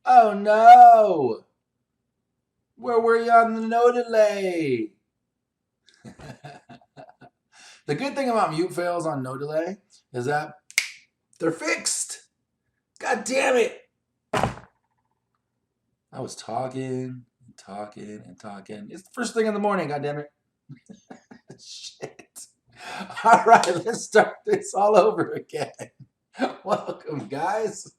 Oh no! Where were you on the no delay? The good thing about mute fails on no delay is that they're fixed. God damn it! I was talking and talking and talking. It's the first thing in the morning, god damn it. Shit. All right, let's start this all over again. Welcome, guys.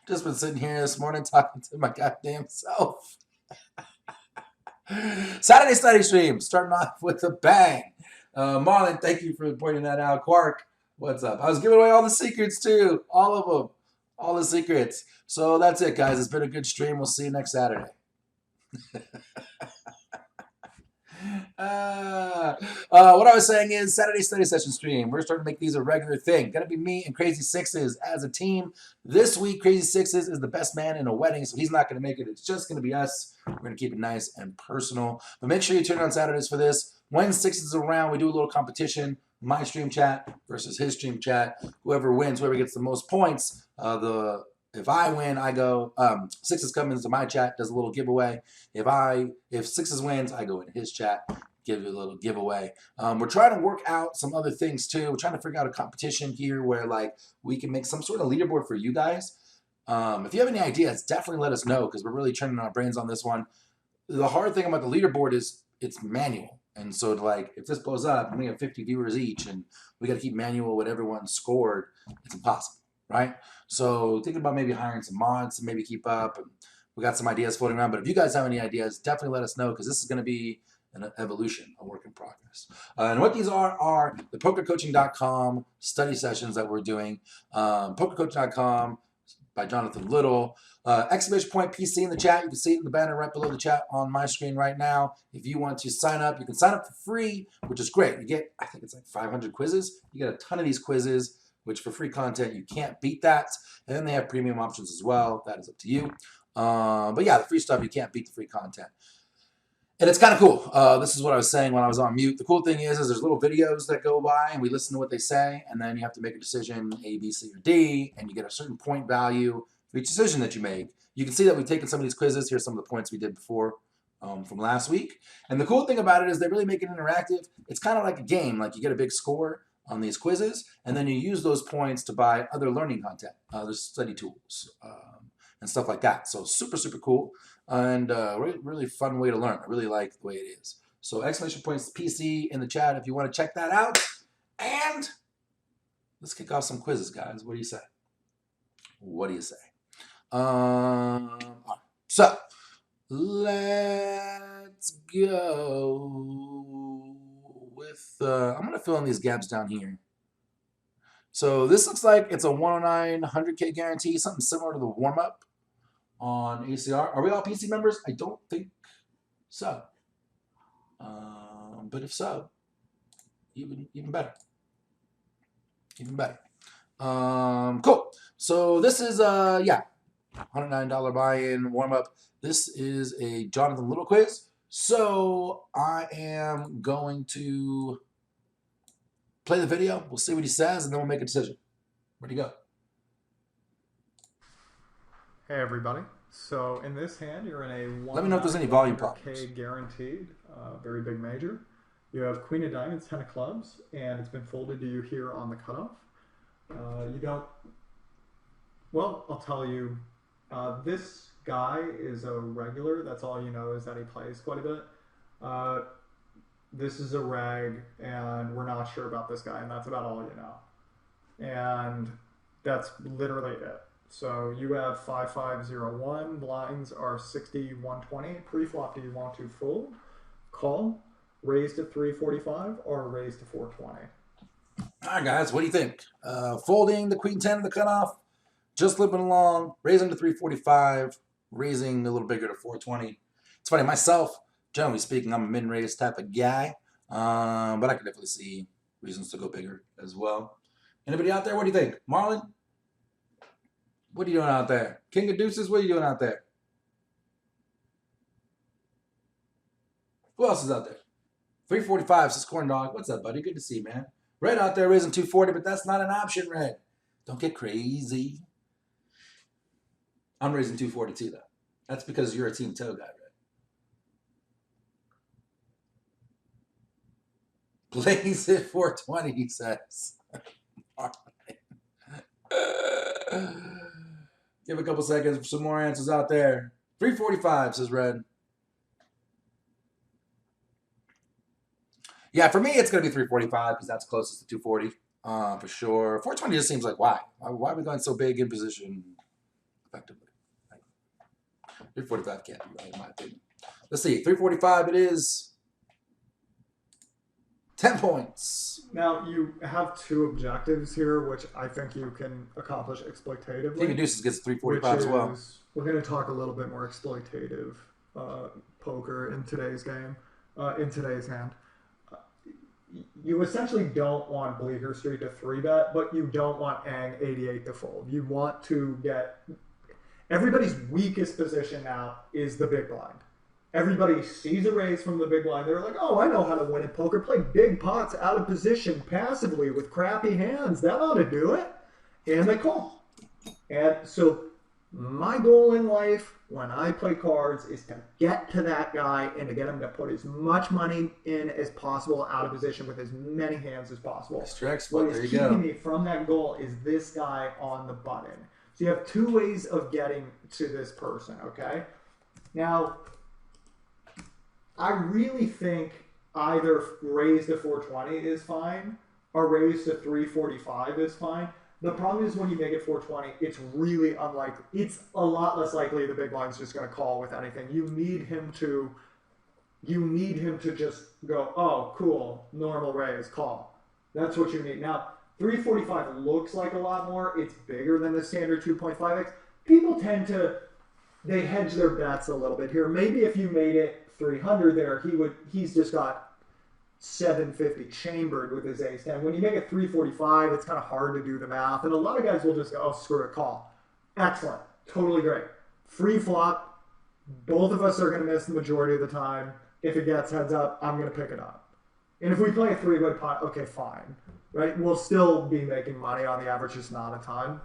Just been sitting here this morning talking to my goddamn self. Saturday study stream, starting off with a bang. Marlon, thank you for pointing that out. Quark, what's up? I was giving away all the secrets too, all of them, all the secrets. So that's it, guys. It's been a good stream. We'll see you next Saturday. What I was saying is Saturday study session stream. We're starting to make these a regular thing. Gonna be me and Crazy Sixes as a team. This week, Crazy Sixes is the best man in a wedding, so he's not gonna make it. It's just gonna be us. We're gonna keep it nice and personal. But make sure you tune in on Saturdays for this. When Sixes is around, we do a little competition. My stream chat versus his stream chat. Whoever wins, whoever gets the most points, if I win, I go, Sixes comes into my chat, does a little giveaway. If Sixes wins, I go in his chat, give you a little giveaway. We're trying to work out some other things too. We're trying to figure out a competition here where like we can make some sort of leaderboard for you guys. If you have any ideas, definitely let us know because we're really turning our brains on this one. The hard thing about the leaderboard is it's manual. And so like if this blows up and we have 50 viewers each and we got to keep manual what everyone scored, it's impossible. Right? So thinking about maybe hiring some mods to maybe keep up. And we got some ideas floating around. But if you guys have any ideas, definitely let us know because this is going to be an evolution, a work in progress. And what these are the pokercoaching.com study sessions that we're doing. Pokercoaching.com by Jonathan Little. Exclamation point PC in the chat. You can see it in the banner right below the chat on my screen right now. If you want to sign up, you can sign up for free, which is great. You get, I think it's like 500 quizzes. You get a ton of these quizzes, which for free content, you can't beat that. And then they have premium options as well. That is up to you. But yeah, the free stuff, you can't beat the free content. And it's kind of cool. This is what I was saying when I was on mute. The cool thing is there's little videos that go by and we listen to what they say. And then you have to make a decision, A, B, C, or D. And you get a certain point value for each decision that you make. You can see that we've taken some of these quizzes. Here's some of the points we did before from last week. And the cool thing about it is they really make it interactive. It's kind of like a game. Like you get a big score on these quizzes, and then you use those points to buy other learning content, other study tools, and stuff like that. So super, super cool, and really, really fun way to learn. I really like the way it is. So exclamation points PC in the chat if you want to check that out. And let's kick off some quizzes, guys. What do you say? What do you say? So let's go with, I'm going to fill in these gaps down here. So this looks like it's a 109 100K guarantee, something similar to the warm-up on ACR. Are we all PC members? I don't think so. But if so, even better. Even better. Cool. So this is, yeah, $109 buy-in, warm-up. This is a Jonathan Little quiz. So I am going to play the video. We'll see what he says, and then we'll make a decision. Where'd he go? Hey, everybody. So in this hand, you're in a Let me know if there's any volume problems. K guaranteed, very big major. You have Queen of Diamonds, 10 of Clubs, and it's been folded to you here on the cutoff. You don't... Well, I'll tell you. This guy is a regular. That's all you know is that he plays quite a bit. This is a reg, and we're not sure about this guy, and that's about all you know. And that's literally it. So you have 5501. Blinds are 60, 120. Pre-flop, do you want to fold, call, raise to 345, or raise to 420? All right, guys, what do you think? Folding the Queen 10 in the cutoff, just limping along, raising to 345, raising a little bigger to 420. It's funny, myself, generally speaking, I'm a min-raise type of guy, but I could definitely see reasons to go bigger as well. Anybody out there? What do you think? Marlon? What are you doing out there? King of Deuces, what are you doing out there? Who else is out there? 345 says Corn Dog. What's up, buddy? Good to see you, man. Red out there raising 240, but that's not an option, Red. Don't get crazy. I'm raising 242 though. That's because you're a team toe guy, right? Blaze it 420, he says. Give a couple seconds for some more answers out there. 345 says Red. Yeah, for me, it's going to be 345 because that's closest to 240 for sure. 420 just seems like why? Why are we going so big in position effectively? 345 can't be right, in my opinion. Let's see. 345 it is. 10 points. Now, you have two objectives here, which I think you can accomplish exploitatively. King of Deuces gets 345 as well. We're going to talk a little bit more exploitative poker in today's game, in today's hand. You essentially don't want Bleecker Street to 3-bet, but you don't want Ang 88 to fold. You want to get... Everybody's weakest position now is the big blind. Everybody sees a raise from the big blind. They're like, oh, I know how to win at poker. Play big pots out of position passively with crappy hands. That ought to do it. And they call. And so my goal in life when I play cards is to get to that guy and to get him to put as much money in as possible out of position with as many hands as possible. What is keeping me from that goal is this guy on the button. So you have two ways of getting to this person, okay? Now, I really think either raise to 420 is fine or raise to 345 is fine. The problem is when you make it 420, it's really unlikely. It's a lot less likely the big blind's just going to call with anything. You need him to just go, oh, cool, normal raise, call. That's what you need. Now, 345 looks like a lot more. It's bigger than the standard 2.5x. People tend to, they hedge their bets a little bit here. Maybe if you made it 300 there, he's just got 750 chambered with his ace 10. When you make it 345, it's kind of hard to do the math. And a lot of guys will just go, oh, screw it, call. Excellent. Totally great. Free flop. Both of us are going to miss the majority of the time. If it gets heads up, I'm going to pick it up. And if we play a three-way pot, okay, fine. Right? We'll still be making money on the average, just not a ton.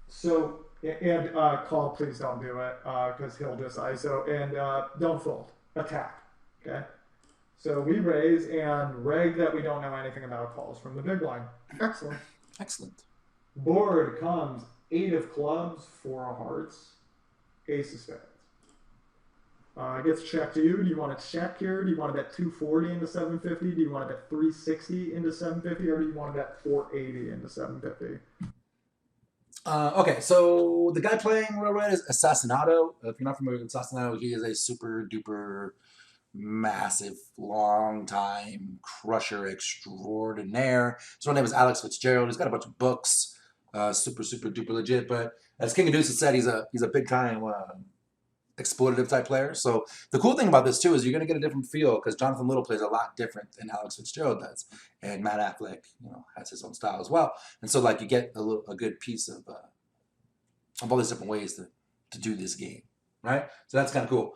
So, and call, please don't do it because he'll just ISO. And don't fold. Attack. Okay? So we raise and reg that we don't know anything about calls from the big blind. Excellent. Excellent. Board comes 8 of clubs, 4 of hearts, ace of spades. Gets checked to you. Do you want to check here? Do you want to bet 240 into 750? Do you want to bet 360 into 750? Or do you want to bet 480 into 750? Okay, so the guy playing real red is Assassinato. If you're not familiar with Assassinato, he is a super duper massive, long time crusher extraordinaire. His real name is Alex Fitzgerald. He's got a bunch of books, super duper legit. But as King of Deuces said, he's a big time exploitative type player. So the cool thing about this too is you're going to get a different feel because Jonathan Little plays a lot different than Alex Fitzgerald does, and Matt Affleck, has his own style as well. And so like you get a good piece of all these different ways to do this game. Right? So that's kind of cool.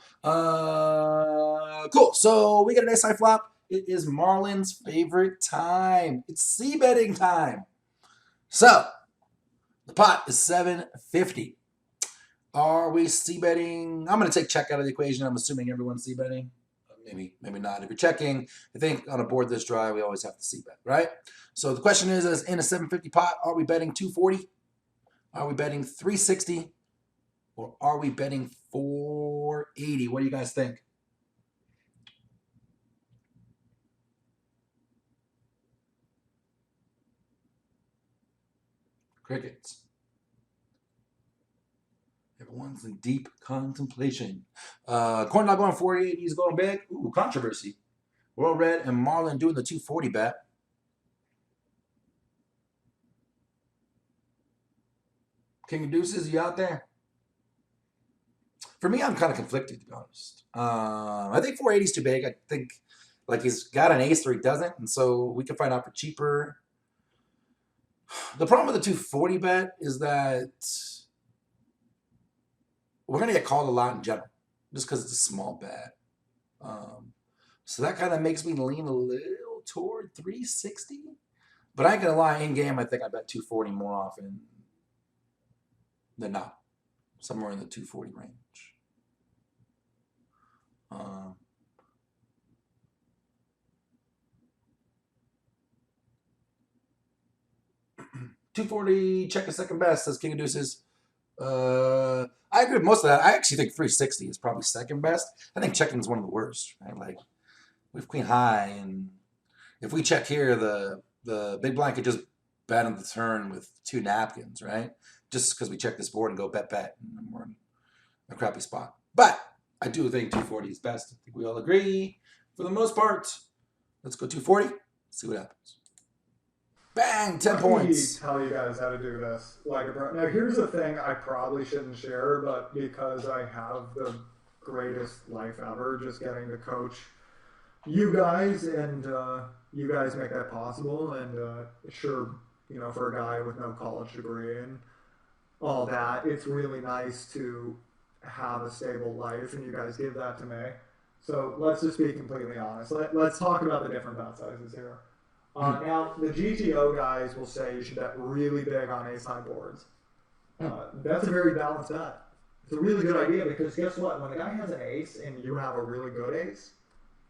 Cool. So we got an ace-high flop. It is Marlon's favorite time. It's c-betting time. So the pot is 750. Are we c-betting? I'm going to take check out of the equation. I'm assuming everyone's c-betting. Maybe not. If you're checking, I think on a board this dry, we always have to c-bet, right? So the question is, in a 750 pot, are we betting 240? Are we betting 360? Or are we betting 480? What do you guys think? Crickets. Everyone's in deep contemplation. Corn dog going 480. He's going big. Ooh, controversy. World Red and Marlon doing the 240 bet. King of Deuces, you out there? For me, I'm kind of conflicted, to be honest. I think 480 is too big. I think like he's got an ace or he doesn't, and so we can find out for cheaper. The problem with the 240 bet is that we're going to get called a lot in general, just because it's a small bet. So that kind of makes me lean a little toward 360. But I ain't going to lie, in game, I think I bet 240 more often than not. somewhere in the 240 range. 240, check a second best, says King of Deuces. I agree with most of that. I actually think 360 is probably second best. I think checking is one of the worst, right? Like, we have queen high, and if we check here, the big blind could just bet on the turn with 2 napkins, right? Just because we check this board and go bet, and we're in a crappy spot. But I do think 240 is best. I think we all agree for the most part. Let's go 240, see what happens. Bang, 10 points. Let me tell you guys how to do this. Now, here's the thing I probably shouldn't share, but because I have the greatest life ever, just getting to coach you guys, and you guys make that possible. And sure, for a guy with no college degree and all that, it's really nice to have a stable life, and you guys give that to me. So let's just be completely honest. Let's talk about the different bet sizes here. Now, the GTO guys will say you should bet really big on ace-high boards. That's a very balanced bet. It's a really good idea because guess what? When the guy has an ace and you have a really good ace,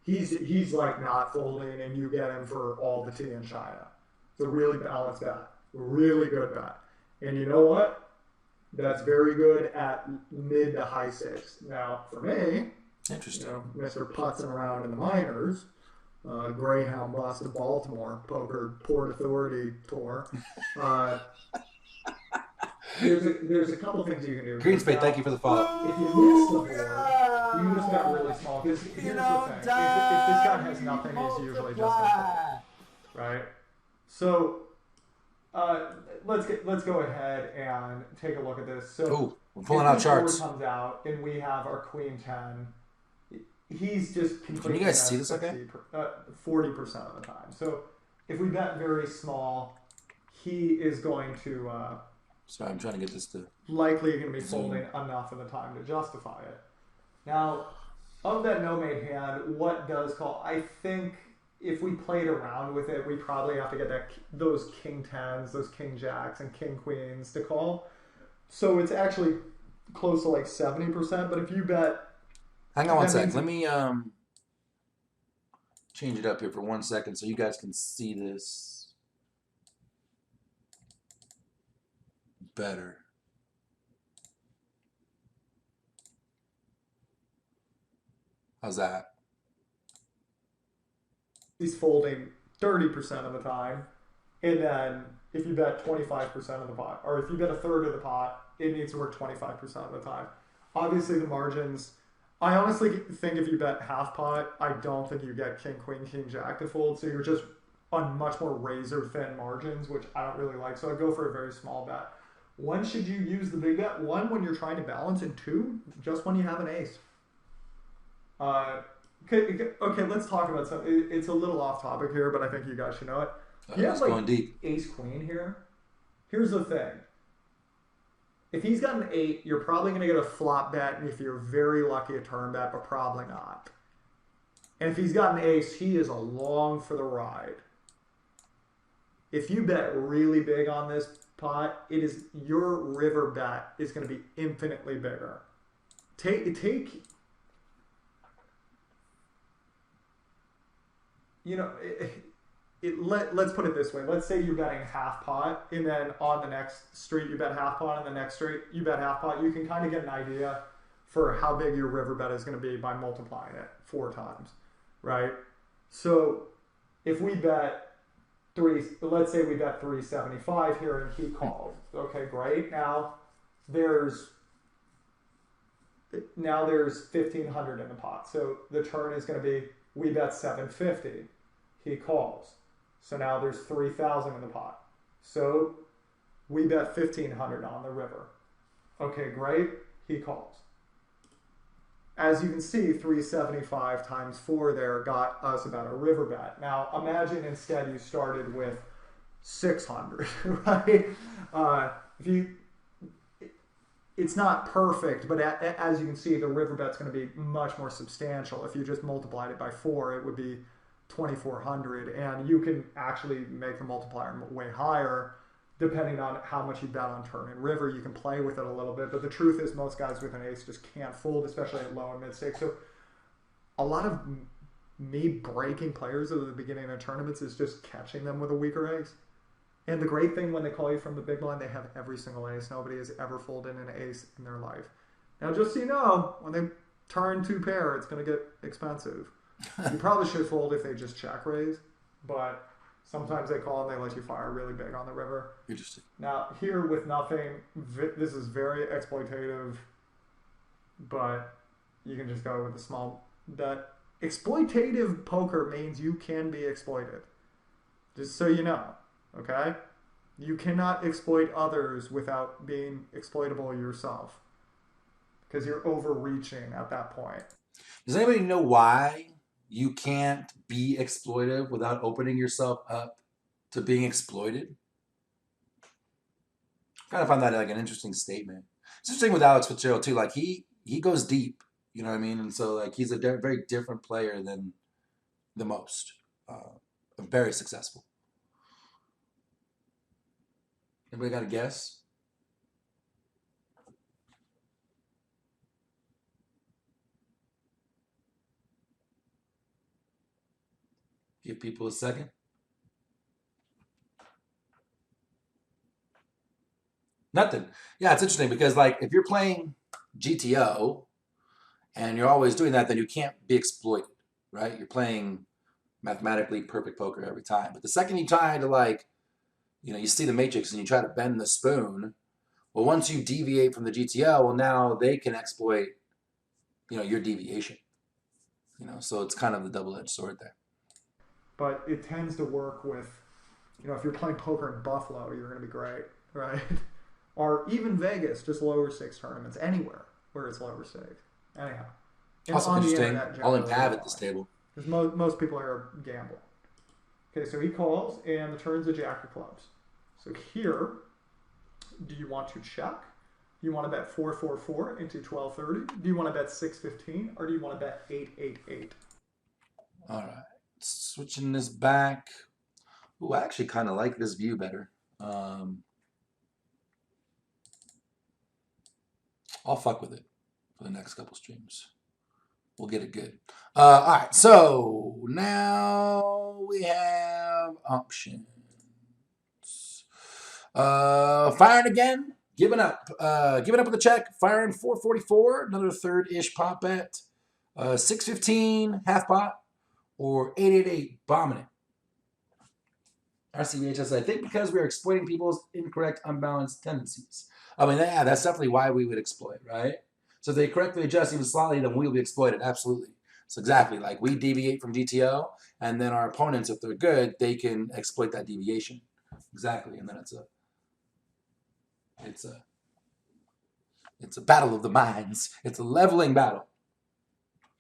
he's like not folding and you get him for all the tea in China. It's a really balanced bet. Really good bet. And you know what? That's very good at mid to high six. Now, for me, interesting. Mr. Putzing around in the minors, Greyhound bust of Baltimore, poker Port Authority tour. There's a couple things you can do. Greenspade, thank you for the follow. If you miss the board, you just got really small. Because here's the thing: if this guy has nothing, he's usually just gonna fold, right? So let's go ahead and take a look at this. So we're pulling out charts. Comes out, and we have our Queen 10. He's just completely. Can you guys see this? Okay. 40% of the time. So if we bet very small, he is going to. Sorry, I'm trying to get this to. Likely going to be folding enough of the time to justify it. Now, of that no-made hand, what does call? I think if we played around with it, we probably have to get those king 10s, those king jacks, and king queens to call. So it's actually close to like 70%. But if you bet. Hang on one sec. Let me change it up here for 1 second so you guys can see this better. How's that? He's folding 30% of the time. And then if you bet 25% of the pot, or if you bet a third of the pot, it needs to work 25% of the time. Obviously, the margins... I honestly think if you bet half pot, I don't think you get king, queen, king, jack to fold. So you're just on much more razor thin margins, which I don't really like. So I go for a very small bet. When should you use the big bet? 1, when you're trying to balance, and 2, just when you have an ace. Okay, let's talk about something. It's a little off topic here, but I think you guys should know it. You have going deep. Ace, queen here. Here's the thing. If he's got an 8, you're probably going to get a flop bet, and if you're very lucky, a turn bet, but probably not. And if he's got an ace, he is along for the ride. If you bet really big on this pot, your river bet is going to be infinitely bigger. Let's put it this way. Let's say you're betting half pot, and then on the next street you bet half pot, and the next street you bet half pot. You can kind of get an idea for how big your river bet is going to be by multiplying it 4 times, right? So if we bet let's say we bet 375 here, and he calls. Okay, great. Now there's 1,500 in the pot. So the turn is going to be we bet 750. He calls. So now there's 3,000 in the pot. So we bet 1,500 on the river. Okay, great. He calls. As you can see, 375 times 4 there got us about a river bet. Now imagine instead you started with 600, right? It's not perfect, but as you can see, the river bet's going to be much more substantial. If you just multiplied it by 4, it would be 2,400, and you can actually make the multiplier way higher depending on how much you bet on turn. In river, you can play with it a little bit, but the truth is most guys with an ace just can't fold, especially at low and mid stakes. So a lot of me breaking players at the beginning of tournaments is just catching them with a weaker ace. And the great thing when they call you from the big blind, they have every single ace. Nobody has ever folded an ace in their life. Now, just so you know, when they turn 2 pair, it's going to get expensive. You probably should fold if they just check raise, but sometimes they call and they let you fire really big on the river. Interesting. Now, here with nothing, this is very exploitative, but you can just go with a small bet. Exploitative poker means you can be exploited. Just so you know, okay? You cannot exploit others without being exploitable yourself because you're overreaching at that point. Does anybody know why you can't be exploitive without opening yourself up to being exploited? I kind of find that like an interesting statement. It's interesting with Alex Fitzgerald too. Like he goes deep, you know what I mean? And so like he's a very different player than the most. Very successful. Anybody got a guess? Give people a second. Nothing. Yeah, it's interesting because like if you're playing GTO and you're always doing that, then you can't be exploited, right? You're playing mathematically perfect poker every time. But the second you try to like, you know, you see the matrix and you try to bend the spoon, well, once you deviate from the GTO, well, now they can exploit, you know, your deviation. You know, so it's kind of the double-edged sword there. But it tends to work with, you know, if you're playing poker in Buffalo, you're going to be great, right? Or even Vegas, just lower stakes tournaments, anywhere where it's lower stakes. Anyhow. And Also on interesting, all in generally, Pav at this table. because most people are gambling. Okay, so he calls, and the turn's a jack of clubs. So here, do you want to check? Do you want to bet 4-4-4 into 12-30? Do you want to bet 6-15? Or do you want to bet 8-8-8? All right. Switching this back. Ooh, I actually kind of like this view better. I'll fuck with it for the next couple streams. We'll get it good. All right, so now we have options. Firing again, giving up with a check. Firing 444, another third-ish pot bet. 615 half pot, or 888 bombing it. RCBHS, I think because we are exploiting people's incorrect, unbalanced tendencies. I mean, yeah, that's definitely why we would exploit, right? So if they correctly adjust even slightly, then we'll be exploited. Absolutely. So exactly, like we deviate from GTO, and then our opponents, if they're good, they can exploit that deviation. Exactly, and then it's a battle of the minds. It's a leveling battle.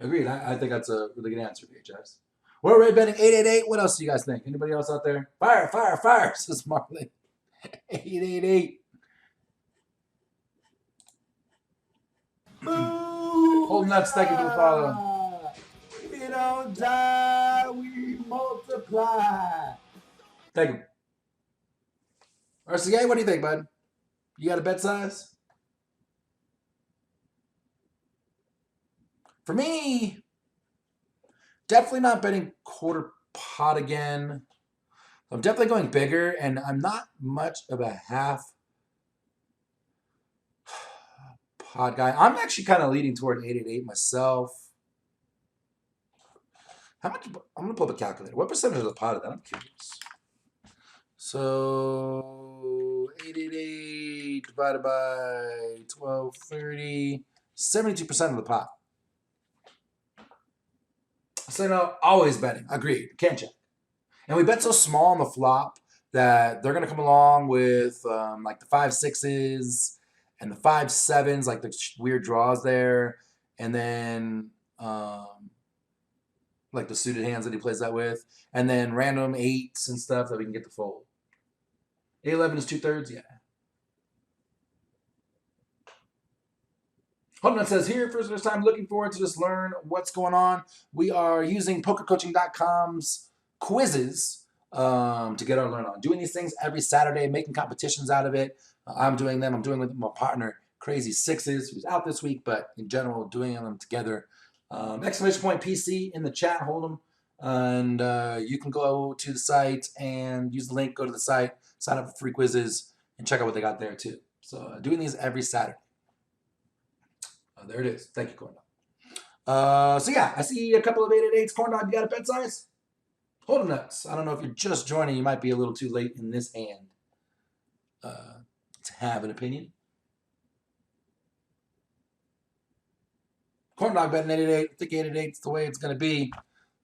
Agreed. I think that's a really good answer, VHS. We're already betting 888. What else do you guys think? Anybody else out there? Fire, fire, fire, says Marley. 888. Holding that second for the follow. We don't die, we multiply. Thank you. RCA, what do you think, bud? You got a bet size? For me, definitely not betting quarter pot again. I'm definitely going bigger, and I'm not much of a half pot guy. I'm actually kind of leading toward 888 myself. How much? I'm gonna pull up a calculator. What percentage of the pot is that? I'm curious. So 888 divided by 1230, 72% of the pot. So no, always betting. Agreed. Can't check. And we bet so small on the flop that they're gonna come along with like the 5-6s and the 5-7s, like the weird draws there, and then like the suited hands that he plays that with, and then random 8s and stuff that we can get to fold. 8-11 is 2/3, yeah. Holden says, here for the first time, looking forward to just learn what's going on. We are using pokercoaching.com's quizzes to get on learn on. Doing these things every Saturday, making competitions out of it. I'm doing them. I'm doing with my partner, Crazy Sixes, who's out this week, but in general, doing them together. Exclamation point PC in the chat, hold them. And you can go to the site and use the link, go to the site, sign up for free quizzes, and check out what they got there too. So doing these every Saturday. There it is. Thank you, Corn Dog. So yeah, I see a couple of 888s. Corn Dog, you got a bet size? Hold them nuts. I don't know if you're just joining. You might be a little too late in this hand to have an opinion. Corn Dog betting 888. I think 888 is the way it's going to be.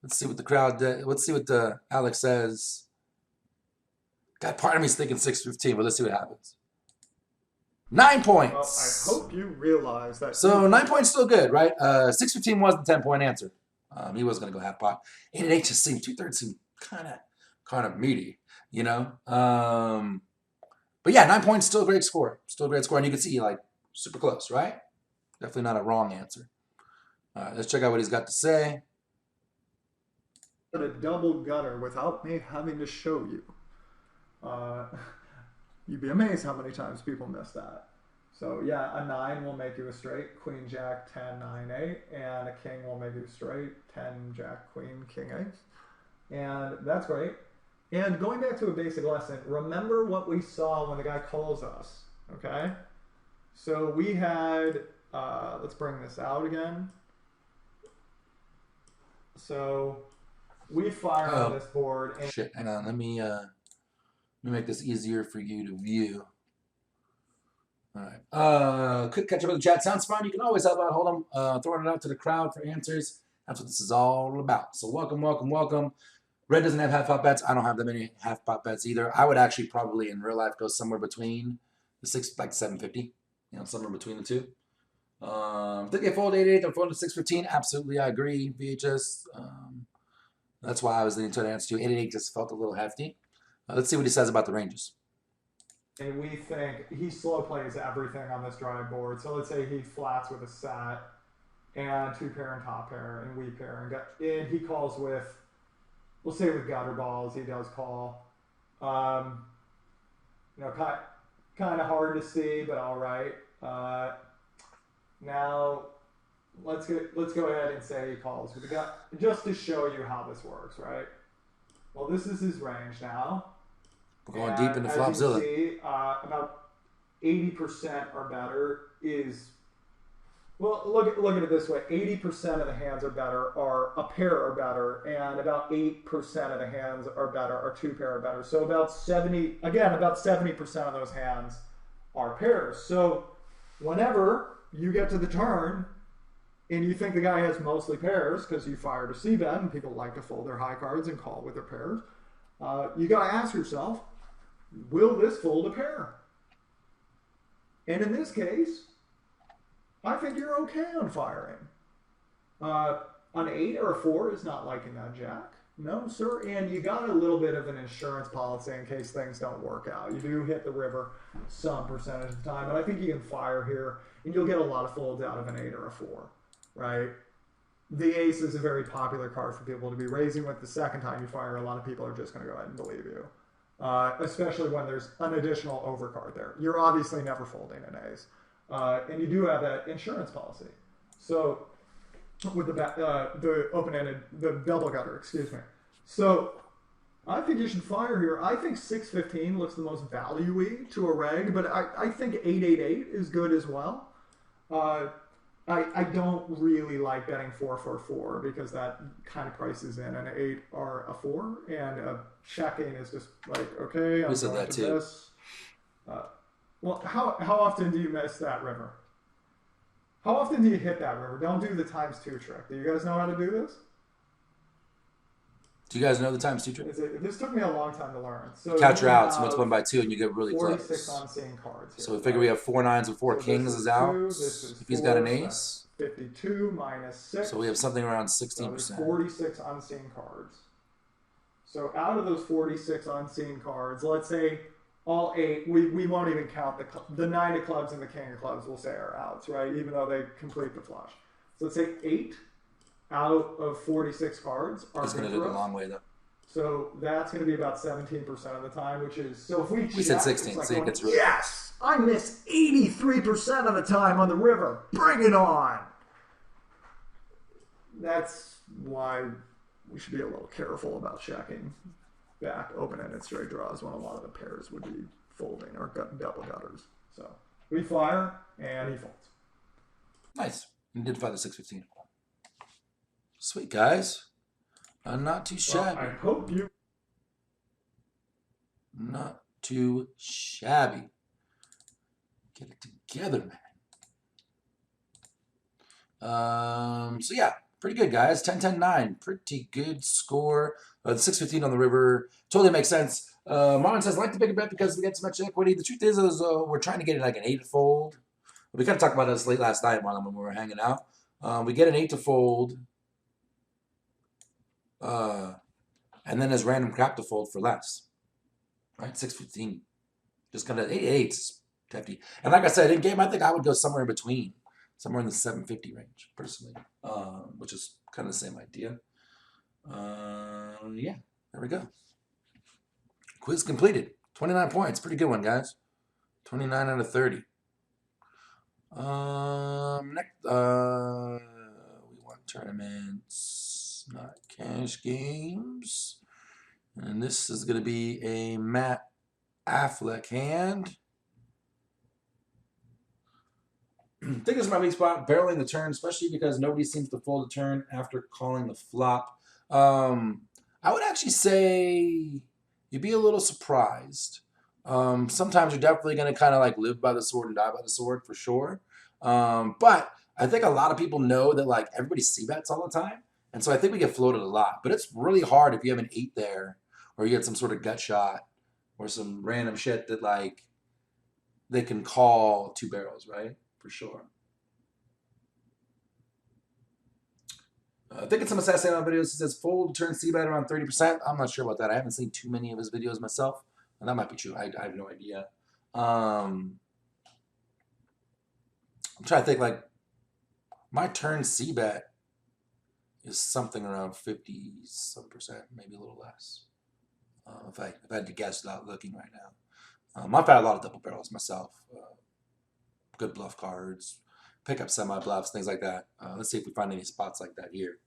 Let's see what the crowd. Let's see what the Alex says. God, part of me's thinking 615, but let's see what happens. 9 points. Well, I hope you realize that. So 9 points still good, right? 615 was the 10-point answer. He was going to go half pot. 888 just seemed 2/3 seemed kind of meaty, you know. But yeah, 9 points still a great score. Still a great score, and you can see like super close, right? Definitely not a wrong answer. All right, let's check out what he's got to say. A double gutter without me having to show you. You'd be amazed how many times people miss that. So yeah, a 9 will make you a straight, Queen, Jack, 10, 9, 8, and a King will make you straight, 10, Jack, Queen, King, 8. And that's great. And going back to a basic lesson, remember what we saw when the guy calls us, okay? So we had, let's bring this out again. So we fire on this board. And shit, hang on, let me make this easier for you to view. All right. Quick catch up with the chat. Sounds fun. You can always help out. Hold them. Throwing it out to the crowd for answers. That's what this is all about. So welcome, welcome, welcome. Red doesn't have half pot bets. I don't have that many half pot bets either. I would actually probably in real life go somewhere between the 750. You know, somewhere between the two. Think they fold 8-8. They're folding 615. Absolutely, I agree. VHS. That's why I was leaning to the answer to 8-8. Just felt a little hefty. Let's see what he says about the ranges. And we think he slow plays everything on this drive board. So let's say he flats with a set and 2 pair and top pair and we pair and he calls with, we'll say with gutter balls, he does call. You know, kind of hard to see, but all right. Now let's go ahead and say he calls with the gut just to show you how this works, right? Well, this is his range now. We're going deep into Flopzilla. As you can see, about 80% or better is, well, look at it this way. 80% of the hands are better, are a pair or better, and about 8% of the hands are better, are 2 pair or better. So about 70% of those hands are pairs. So whenever you get to the turn and you think the guy has mostly pairs because you fired a C-bet and people like to fold their high cards and call with their pairs, you got to ask yourself, will this fold a pair? And in this case, I think you're okay on firing. An 8 or a 4 is not liking that jack. No, sir. And you got a little bit of an insurance policy in case things don't work out. You do hit the river some percentage of the time, but I think you can fire here, and you'll get a lot of folds out of an 8 or a 4, right? The ace is a very popular card for people to be raising with. The second time you fire, a lot of people are just going to go ahead and believe you, especially when there's an additional overcard there. You're obviously never folding an ace, and you do have that insurance policy. So with the open-ended, the double gutter, excuse me. So I think you should fire here. I think 615 looks the most value-y to a reg, but I think 888 is good as well. I don't really like betting 4-4-4 because that kind of prices in an 8 or a 4, and checking is just like, okay, I'm going to this. Well, how often do you miss that river? How often do you hit that river? Don't do the ×2 trick. Do you guys know how to do this? Do you guys know the ×2 trick? This took me a long time to learn. So count your outs, multiply by 2, and you get really 46 close. unseen cards here, so we figure we have 4 9s and 4 kings is out. If he's got an ace, 52 minus 6. so we have something around 16%. So 46 unseen cards. So out of those 46 unseen cards, let's say all 8, we won't even count the 9 of clubs and the king of clubs, we'll say are outs, right? Even though they complete the flush. So let's say 8 out of 46 cards are He's going to do the long way, though. So that's going to be about 17% of the time, which is, so if we said check, 16, it's like so it going, gets really yes, I miss 83% of the time on the river. Bring it on. That's why we should be a little careful about checking back open-ended straight draws when a lot of the pairs would be folding or double gutters. So we fire and he folds. Nice. You did find the 615. Sweet, guys. Not too Well, shabby. I hope you. Not too shabby. Get it together, man. So yeah, pretty good, guys. 10-10-9. Pretty good score. The 615 on the river. Totally makes sense. Marlon says, like the bigger bet because we get so much equity. The truth is we're trying to get it like an 8 to fold. We kind of talked about this late last night, Marlon, when we were hanging out. We get an 8 to fold. And then there's random crap to fold for less. Right? 615. Just kind of 8 is hefty. And like I said, in game, I think I would go somewhere in between. Somewhere in the 750 range, personally. Which is kind of the same idea. Yeah, there we go. Quiz completed. 29 points. Pretty good one, guys. 29 out of 30. Next, we want tournaments, not cash games. And this is going to be a Matt Affleck hand. I think this is my weak spot, barreling the turn, especially because nobody seems to fold a turn after calling the flop. I would actually say you'd be a little surprised. Sometimes you're definitely going to kind of like live by the sword and die by the sword for sure. But I think a lot of people know that like everybody c-bets all the time. And so I think we get floated a lot. But it's really hard if you have an 8 there or you get some sort of gut shot or some random shit that like they can call 2 barrels, right? For sure. I think it's some assassin on videos. He says fold turn c-bet around 30%. I'm not sure about that. I haven't seen too many of his videos myself. And that might be true. I have no idea. I'm trying to think like my turn c-bet is something around 50-some%, maybe a little less. If I had to guess without looking right now. I've had a lot of double barrels myself. Good bluff cards, pick up semi-bluffs, things like that. Let's see if we find any spots like that here.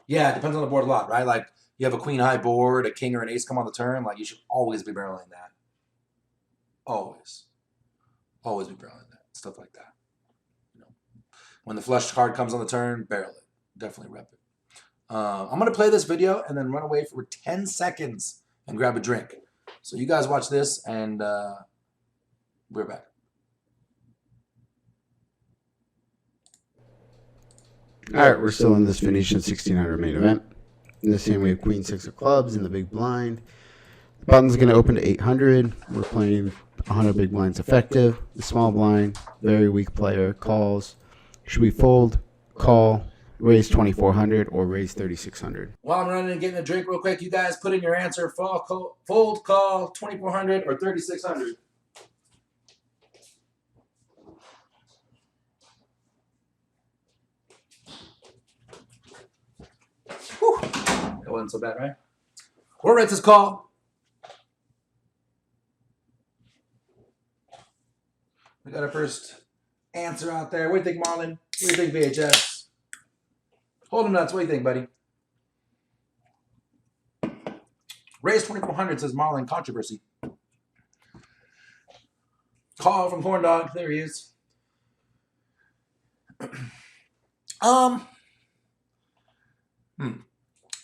Yeah, it depends on the board a lot, right? Like you have a queen high board, a king or an ace come on the turn, like you should always be barreling that. Always. Always be barreling that. Stuff like that. You know, when the flush card comes on the turn, barrel it. Definitely rep it. I'm going to play this video and then run away for 10 seconds and grab a drink. So you guys watch this and we're back. All right, we're still in this Venetian 1600 main event. In this hand, we have Queen 6 of clubs in the big blind. The button's going to open to 800. We're playing 100 big blinds effective. The small blind, very weak player, calls. Should we fold, call, raise 2400, or raise 3600? While I'm running and getting a drink real quick, you guys put in your answer, fold, call, 2400 or 3600. Whew. That wasn't so bad, right? What rates this call? We got our first answer out there. What do you think, Marlon? What do you think, VHS? Hold them nuts. What do you think, buddy? Raise 2400, says Marlon. Controversy. Call from Corn Dog. There he is.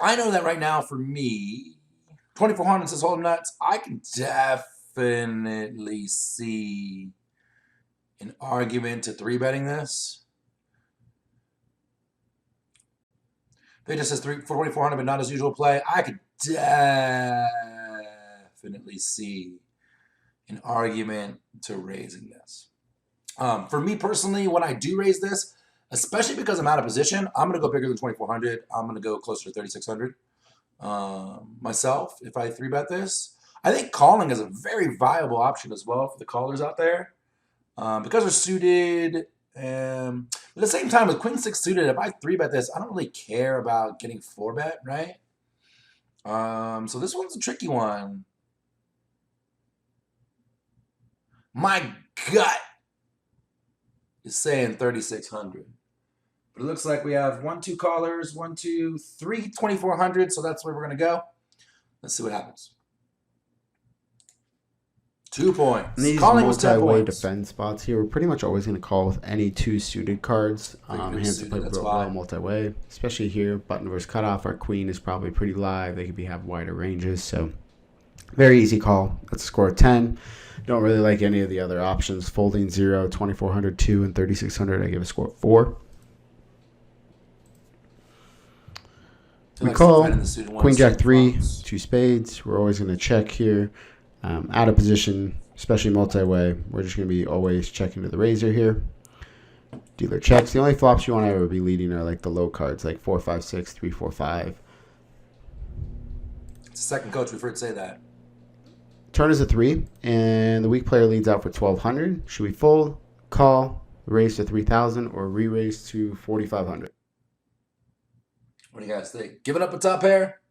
I know that right now for me, 2400 says hold 'em nuts. I can definitely see an argument to 3-betting this. If it just says 2400 but not as usual play, I could definitely see an argument to raising this. For me personally, when I do raise this, especially because I'm out of position, I'm going to go bigger than 2400. I'm going to go closer to 3600 myself if I 3-bet this. I think calling is a very viable option as well for the callers out there. Because we're suited At the same time, with Queen 6 suited, if I 3-bet this, I don't really care about getting 4-bet, right? So this one's a tricky one. My gut is saying 3,600. But it looks like we have 1, 2 callers, 1, 2, 3, 2,400. So that's where we're going to go. Let's see what happens. 2 points. And these Calling was 10 multi-way points. defense spots here, we're pretty much always going to call with any 2 suited cards. Hands to play That's well why. multi-way, especially here. Button versus cutoff. Our queen is probably pretty live. They could have wider ranges, so very easy call. Let's score a 10. Don't really like any of the other options. Folding 0, 2,400, 2, and 3,600. I give a score of 4. We call Queen Jack 3, 2 spades. We're always going to check here. Out of position, especially multi-way. We're just going to be always checking to the razor here. Dealer checks. The only flops you want to ever be leading are like the low cards, like 4, 5, 6, 3, 4, 5. It's the second coach we've heard say that. Turn is a 3, and the weak player leads out for 1,200. Should we fold, call, raise to 3,000, or re-raise to 4,500? What do you guys think? Giving up a top pair,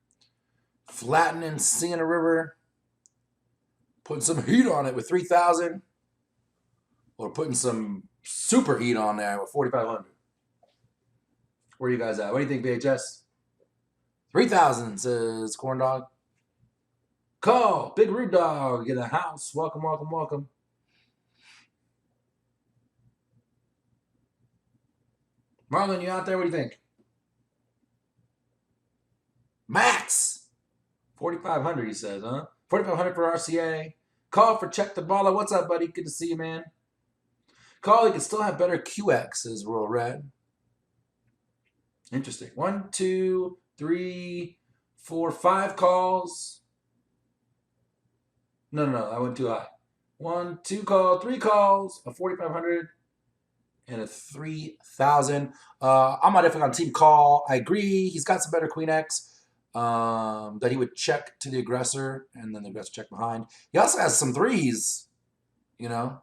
flattening, seeing a river, putting some heat on it with 3,000, or putting some super heat on there with 4,500. Where are you guys at? What do you think, BHS? 3,000 says Corn Dog. Call, Big Rude Dog in the house. Welcome, welcome, welcome. Marlon, you out there? What do you think? Max, 4,500. He says, huh? 4,500 for RCA. Call for check the baller. What's up, buddy? Good to see you, man. Call, you can still have better QX, says Royal Red. Interesting. 1, 2, 3, 4, 5 calls. No, I went too high. 1, 2 calls, 3 calls, a 4,500, and a 3,000. I'm not definitely on team call. I agree. He's got some better Queen X that he would check to the aggressor, and then the aggressor check behind. He also has some threes, you know.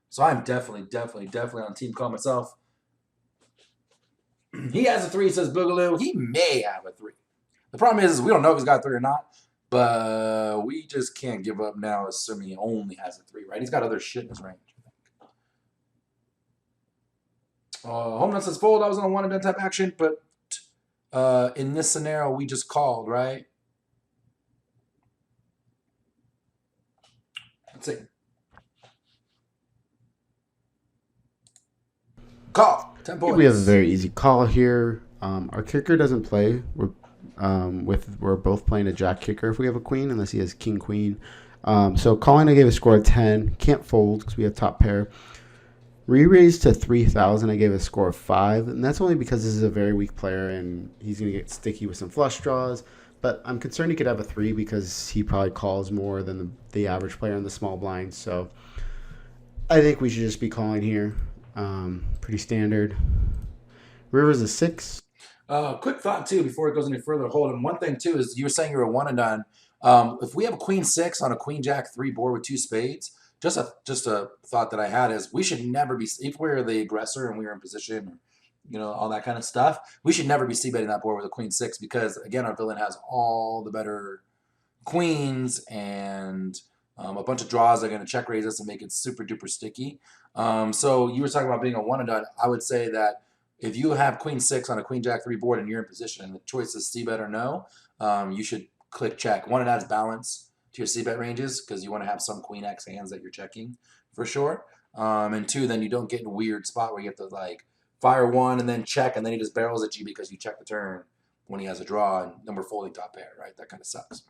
So I'm definitely on team call myself. He has a 3, says Boogaloo. He may have a 3. The problem is we don't know if he's got a 3 or not. But we just can't give up now, assuming he only has a 3, right? He's got other shit in his range. Home run says fold. I was on a 1 and done type action, but in this scenario, we just called, right? Let's see. Call. 10 points. We have a very easy call here. Our kicker doesn't play. We're both playing a jack kicker if we have a queen, unless he has king queen. So calling, I gave a score of 10. Can't fold because we have top pair. Re-raised to 3,000, I gave a score of 5, and that's only because this is a very weak player and he's going to get sticky with some flush draws. But I'm concerned he could have a 3 because he probably calls more than the average player in the small blinds. So I think we should just be calling here. Pretty standard. River's a 6. Quick thought, too, before it goes any further. Hold on. One thing, too, is you were saying you're a 1 and done. If we have a queen 6 on a queen jack 3 board with 2 spades, just a thought that I had is we should never be, if we're the aggressor and we're in position, or, all that kind of stuff, we should never be c-betting that board with a queen 6 because, again, our villain has all the better queens and a bunch of draws that are going to check raise us and make it super duper sticky. So you were talking about being a 1 and done. I would say that if you have queen 6 on a queen jack 3 board and you're in position and the choice is c-bet or no, you should click check. One, it adds balance to your c-bet ranges because you want to have some queen X hands that you're checking for sure. And 2, then you don't get in a weird spot where you have to like fire 1 and then check and then he just barrels at you because you check the turn when he has a draw and then we're folding top pair, right? That kind of sucks.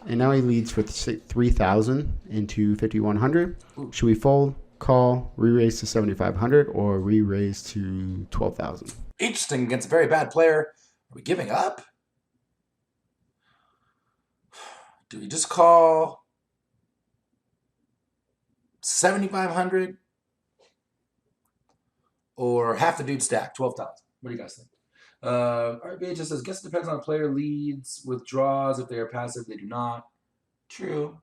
And now he leads with 3,000 into 5,100. Should we fold, call, re-raise to 7,500, or re-raise to 12,000? Interesting against a very bad player. Are we giving up? Do we just call 7,500 or half the dude stack, 12,000? What do you guys think? RBA just says, guess it depends on player leads with draws. If they are passive, they do not. True.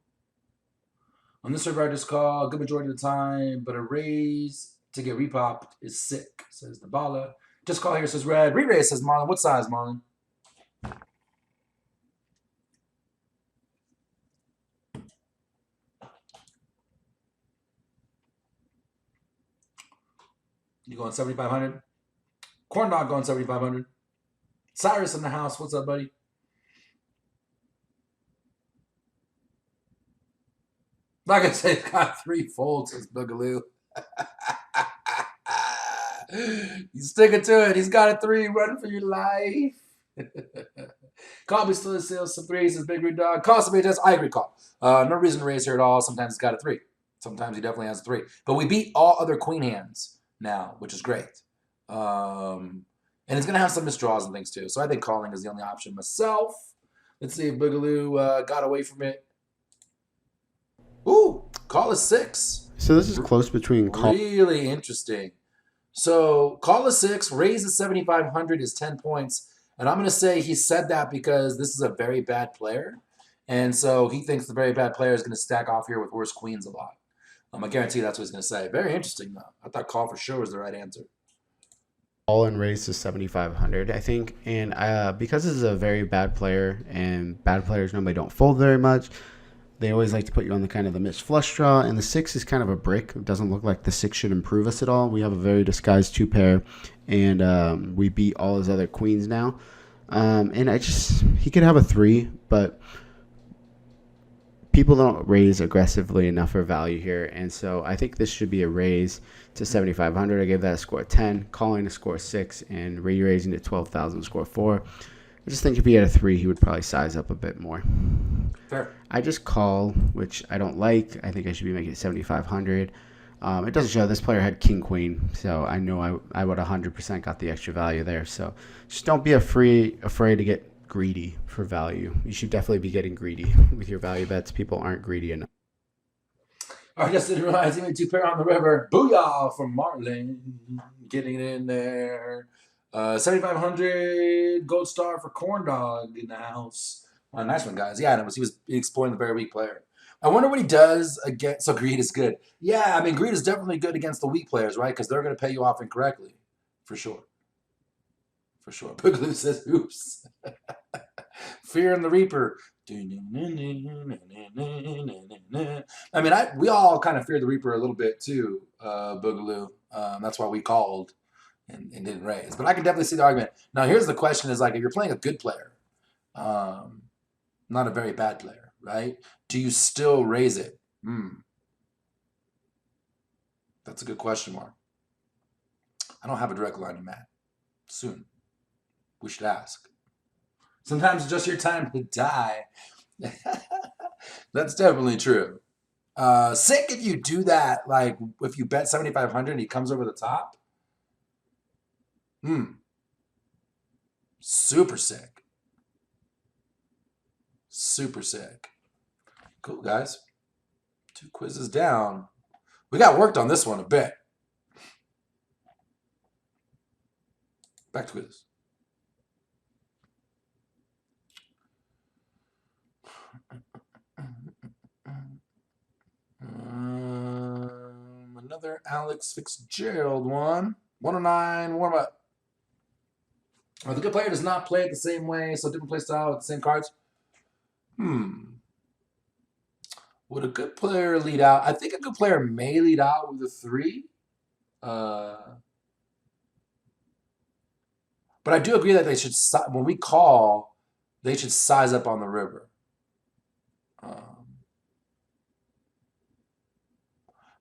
On this server, I just call a good majority of the time, but a raise to get repopped is sick, says the Bala. Just call here, says Red. Re-raise, says Marlon. What size, Marlon? You going 7,500? Corn dog going 7,500. Cyrus in the house. What's up, buddy? Like I said, got 3 folds, says Boogaloo. He's sticking to it. He's got a 3. Running for your life. Call me still in sales. Some 3 says Big Red Dog. Call somebody just. I agree, call. No reason to raise here at all. Sometimes he's got a 3. Sometimes he definitely has a 3. But we beat all other queen hands now, which is great. And it's going to have some misdraws and things too. So I think calling is the only option myself. Let's see if Boogaloo got away from it. Ooh, call is 6. So this is close between call. Really interesting. So call is 6, raise is 7,500 is 10 points. And I'm going to say he said that because this is a very bad player. And so he thinks the very bad player is going to stack off here with worse queens a lot. I guarantee that's what he's going to say. Very interesting, though. I thought call for sure was the right answer. All in raise to 7,500, I think. And because this is a very bad player, and bad players normally don't fold very much, they always like to put you on the kind of the missed flush draw. And the 6 is kind of a brick. It doesn't look like the 6 should improve us at all. We have a very disguised 2 pair, and we beat all his other queens now. And he could have a 3, but people don't raise aggressively enough for value here. And so I think this should be a raise to 7,500. I gave that a score 10, calling a score 6, and re-raising to 12,000, score 4. I just think if he had a 3, he would probably size up a bit more. Fair. I just call, which I don't like. I think I should be making it 7,500. It doesn't show this player had king queen, so I know I would 100% got the extra value there. So just don't be afraid to get greedy for value. You should definitely be getting greedy with your value bets. People aren't greedy enough. I just didn't realize he made 2 pair on the river. Booyah from Marlin. Getting it in there. 7,500 gold star for Corn Dog in the house. Nice one, guys. Yeah, he was exploring the very weak player. I wonder what he does against. So greed is good. Yeah, I mean, greed is definitely good against the weak players, right? Because they're going to pay you off incorrectly. For sure. For sure. Boogaloo says, oops. Fear and the Reaper. I mean, we all kind of feared the Reaper a little bit too, Boogaloo. That's why we called and didn't raise. But I can definitely see the argument. Now, here's the question is like, if you're playing a good player, not a very bad player, right? Do you still raise it? That's a good question mark. I don't have a direct line to Matt. Soon. We should ask. Sometimes it's just your time to die. That's definitely true. Sick if you do that, like if you bet 7,500 and he comes over the top. Super sick. Super sick. Cool, guys. 2 quizzes down. We got worked on this one a bit. Back to quizzes. Another Alex Fitzgerald one. 109 warm up. The good player does not play it the same way, so different play style with the same cards. Would a good player lead out? I think a good player may lead out with a 3. But I do agree that they should, when we call, they should size up on the river.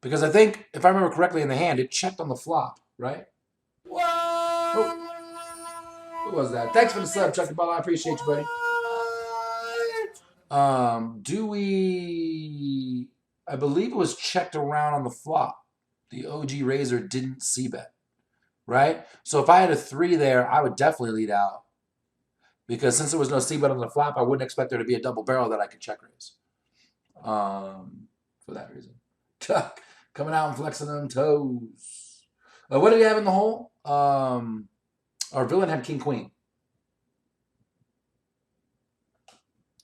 Because I think, if I remember correctly in the hand, it checked on the flop, right? What? Oh. What was that? Thanks for the sub, Chuck the Ball. I appreciate you, buddy. I believe it was checked around on the flop. The OG Razor didn't c-bet, right? So if I had a 3 there, I would definitely lead out. Because since there was no c-bet on the flop, I wouldn't expect there to be a double barrel that I could check raise. For that reason. Chuck. Coming out and flexing them toes. What did he have in the hole? Our villain had king queen.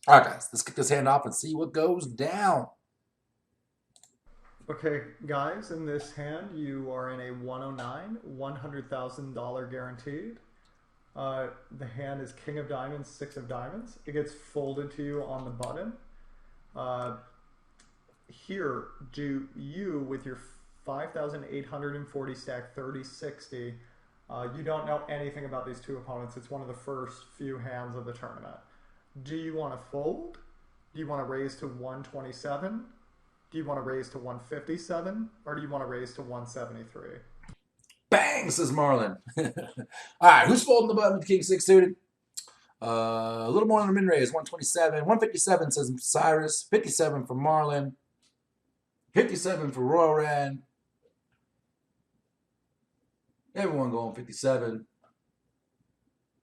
All right, guys. Let's kick this hand off and see what goes down. Okay, guys, in this hand, you are in a 109, $100,000 guaranteed. The hand is King of Diamonds, 6 of Diamonds. It gets folded to you on the button. Here, do you, with your 5,840 stack, 3060, you don't know anything about these two opponents. It's one of the first few hands of the tournament. Do you want to fold? Do you want to raise to 127? Do you want to raise to 157? Or do you want to raise to 173? Bang, says Marlon. All right, who's folding the button with King 6 suited? A little more than a min raise, 127. 157 says Cyrus. 57 for Marlon. 57 for Royal Red. Everyone going 57.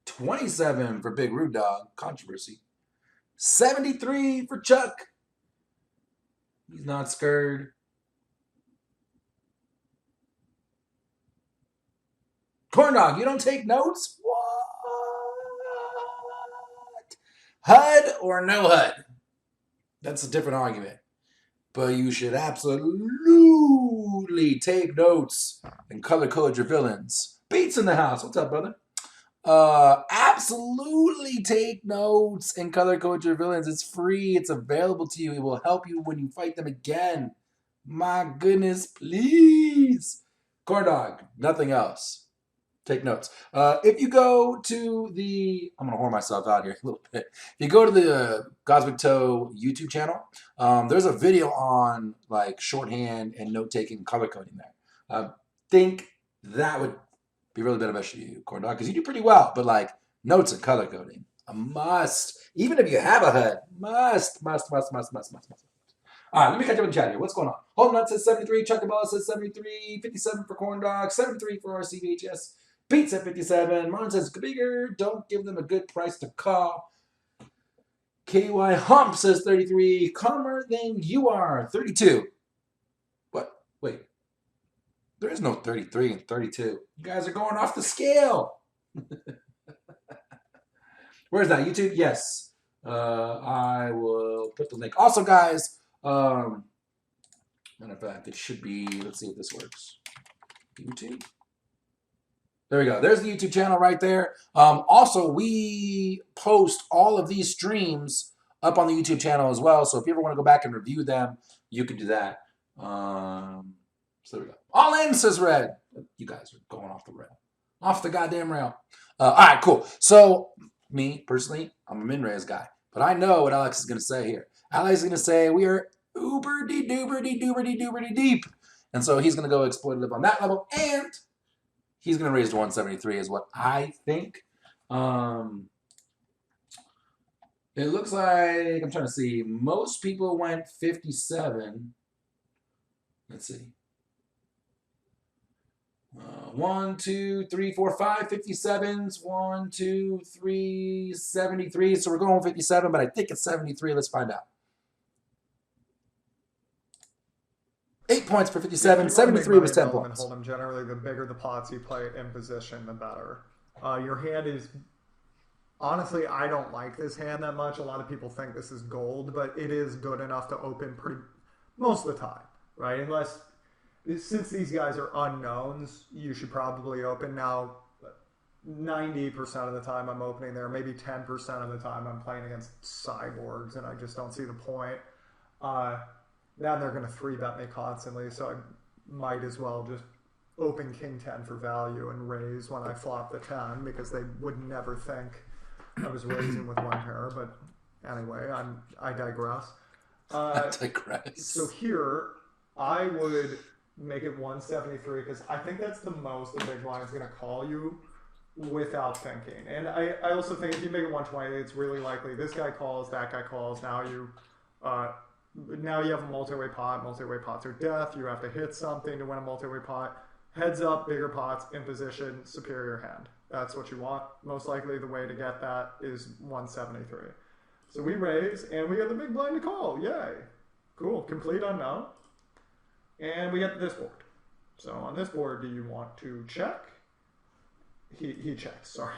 27 for Big Rude Dog. Controversy. 73 for Chuck. He's not scared. Corn Dog, you don't take notes? What? HUD or no HUD? That's a different argument. But you should absolutely take notes and color code your villains. Beats in the house. What's up, brother? Absolutely take notes and color code your villains. It's free. It's available to you. It will help you when you fight them again. My goodness, please. Corn Dog, nothing else. Take notes. If you go to the, I'm going to whore myself out here a little bit. If you go to the GodsBigToe YouTube channel, there's a video on like shorthand and note-taking, color coding there. I think that would be really beneficial to you, Corn Dog, because you do pretty well. But like notes and color coding, a must. Even if you have a HUD, must. All right, let me catch up with the chat here. What's going on? Holden Nut says 73. Chuck the Ball says 73. 57 for Corn Dog. 73 for RCVHS. Beats at 57. Marlon says, bigger. Don't give them a good price to call. KY Hump says 33. Calmer than you are. 32. What? Wait. There is no 33 and 32. You guys are going off the scale. Where's that? YouTube? Yes. I will put the link. Also, guys, matter of fact, it should be, let's see if this works. YouTube. There we go. There's the YouTube channel right there. Also, we post all of these streams up on the YouTube channel as well. So if you ever want to go back and review them, you can do that. So there we go. All in, says Red. You guys are going off the rail. Off the goddamn rail. All right, cool. So me, personally, I'm a min-raise guy. But I know what Alex is going to say here. Alex is going to say we are uber-de-duber-de-duber-de-duber-de deep. And so he's going to go exploitative on that level. And he's going to raise to 173 is what I think. It looks like, I'm trying to see, most people went 57. Let's see. 1, 2, 3, 4, 5 57s. 1, 2, 3, 73. So we're going 57, but I think it's 73. Let's find out. 8 points for 57. 73 was 10 points. Hold them. Generally, the bigger the pots you play in position, the better. Your hand is... Honestly, I don't like this hand that much. A lot of people think this is gold, but it is good enough to open most of the time, right? Unless... Since these guys are unknowns, you should probably open. Now, 90% of the time I'm opening there. Maybe 10% of the time I'm playing against cyborgs, and I just don't see the point. Now they're going to 3-bet me constantly, so I might as well just open King 10 for value and raise when I flop the 10, because they would never think I was raising with one pair. But anyway, I digress. I digress. So here, I would... make it 173 because I think that's the most the big blind is going to call you without thinking. And I also think if you make it 120, it's really likely this guy calls, that guy calls. Now you have a multi-way pot. Multi-way pots are death. You have to hit something to win a multi-way pot. Heads up, bigger pots, in position, superior hand. That's what you want. Most likely the way to get that is 173. So we raise, and we got the big blind to call. Yay. Cool. Complete unknown. And we get this board. So on this board, do you want to check? He checks, sorry.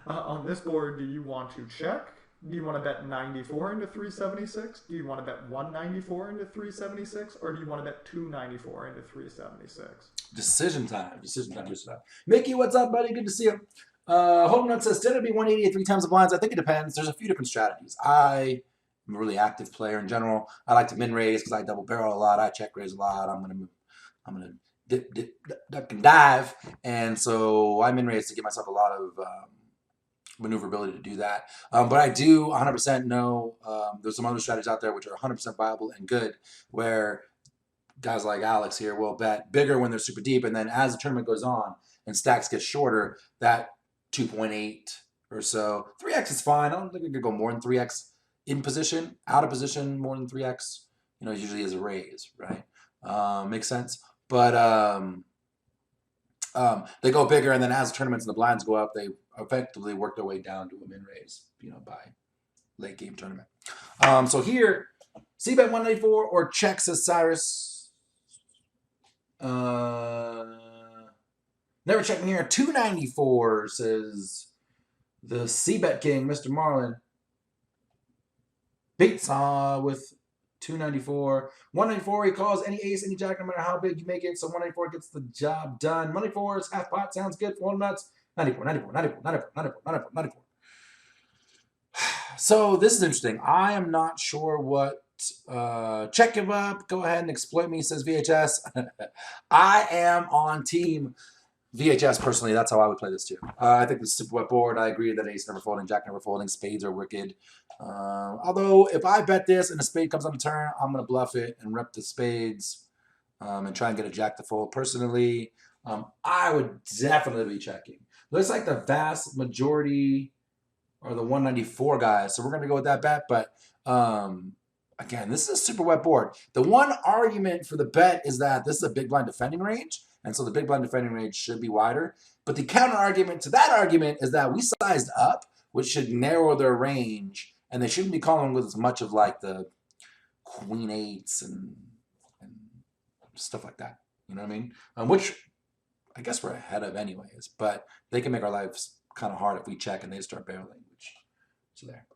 On this board, do you want to check? Do you want to bet 94 into 376? Do you want to bet 194 into 376? Or do you want to bet 294 into 376? Decision time. Decision time. Decision time. Mickey, what's up, buddy? Good to see you. Holden Nut says, did it be 180 at 3 times the blinds? I think it depends. There's a few different strategies. I'm a really active player in general. I like to min raise because I double barrel a lot. I check raise a lot. I'm gonna dip, duck, and dive, and so I min raise to give myself a lot of maneuverability to do that. But I do 100% know there's some other strategies out there which are 100% viable and good, where guys like Alex here will bet bigger when they're super deep, and then as the tournament goes on and stacks get shorter, that 2.8 or so, 3x is fine. I don't think we could go more than 3x in position. Out of position, more than 3x, usually is a raise, right? Makes sense. But they go bigger, and then as the tournaments and the blinds go up, they effectively work their way down to a min raise, by late game tournament. So here, C-bet 194 or check, says Cyrus. Never checking here. 294, says the C-bet king, Mr. Marlin. Beats with 294. 194, he calls any ace, any jack, no matter how big you make it. So 194 gets the job done. Money four is half pot. Sounds good for nuts. 94, 94, 94, 94, 94, 94, 94. So this is interesting. I am not sure what check him up. Go ahead and exploit me, says VHS. I am on team VHS personally. That's how I would play this too. I think this is super wet board. I agree that ace never folding, jack never folding, spades are wicked. Although if I bet this and a spade comes on the turn, I'm going to bluff it and rep the spades and try and get a jack to fold. Personally, I would definitely be checking. Looks like the vast majority are the 194 guys, so we're going to go with that bet. But again, this is a super wet board. The one argument for the bet is that this is a big blind defending range, and so the big blind defending range should be wider. But the counter argument to that argument is that we sized up, which should narrow their range, and they shouldn't be calling with as much of like the queen eights and stuff like that. You know what I mean? Which I guess we're ahead of anyways, but they can make our lives kind of hard if we check and they start barreling. So there.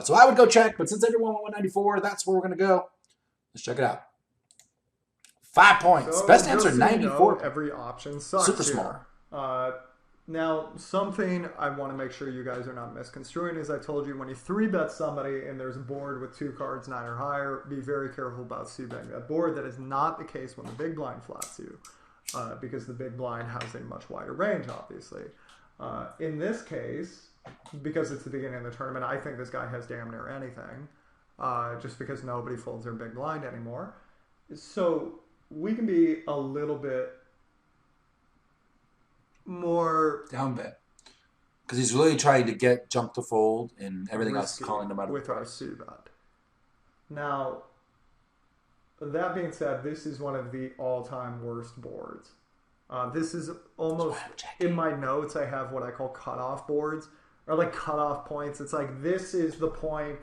So I would go check, but since everyone went 194, that's where we're going to go. Let's check it out. 5 points. So best answer, 94. Every option sucks. Super here. small. Now, something I want to make sure you guys are not misconstruing is I told you when you 3-bet somebody and there's a board with 2 cards, 9 or higher, be very careful about c-betting that board. That is not the case when the big blind flats you because the big blind has a much wider range, obviously. In this case, because it's the beginning of the tournament, I think this guy has damn near anything just because nobody folds their big blind anymore. So we can be a little bit more down bet because he's really trying to get jump to fold and everything else is calling him out with our c-bet. Now, that being said, this is one of the all-time worst boards. This is almost, in my notes, I have what I call cutoff boards, or like cutoff points. It's like, this is the point,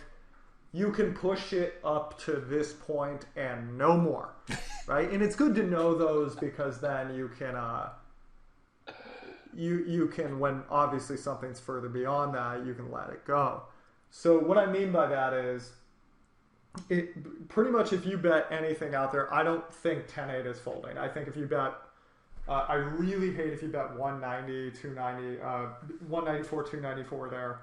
you can push it up to this point and no more, right? And it's good to know those because then you can, you can, when obviously something's further beyond that, you can let it go. So what I mean by that is, pretty much if you bet anything out there, I don't think 10-8 is folding. I think if you bet, I really hate if you bet 190, 290, 194, 294 there,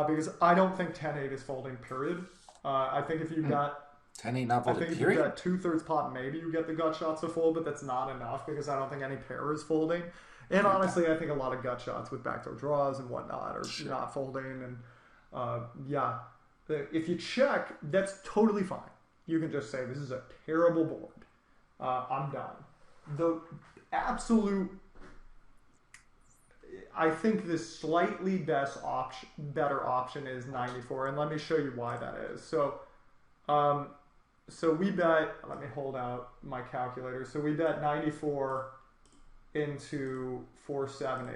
because I don't think 10-8 is folding, period. I think if you bet 10-8 not folding, I think period? if you bet 2/3 pot, maybe you get the gut shots to fold, but that's not enough because I don't think any pair is folding. And honestly, I think a lot of gut shots with backdoor draws and whatnot are not folding. And yeah, if you check, that's totally fine. You can just say, this is a terrible board. I'm done. The absolute, I think the slightly better option is 94. And let me show you why that is. So we bet, let me hold out my calculator. So we bet 94 into 470,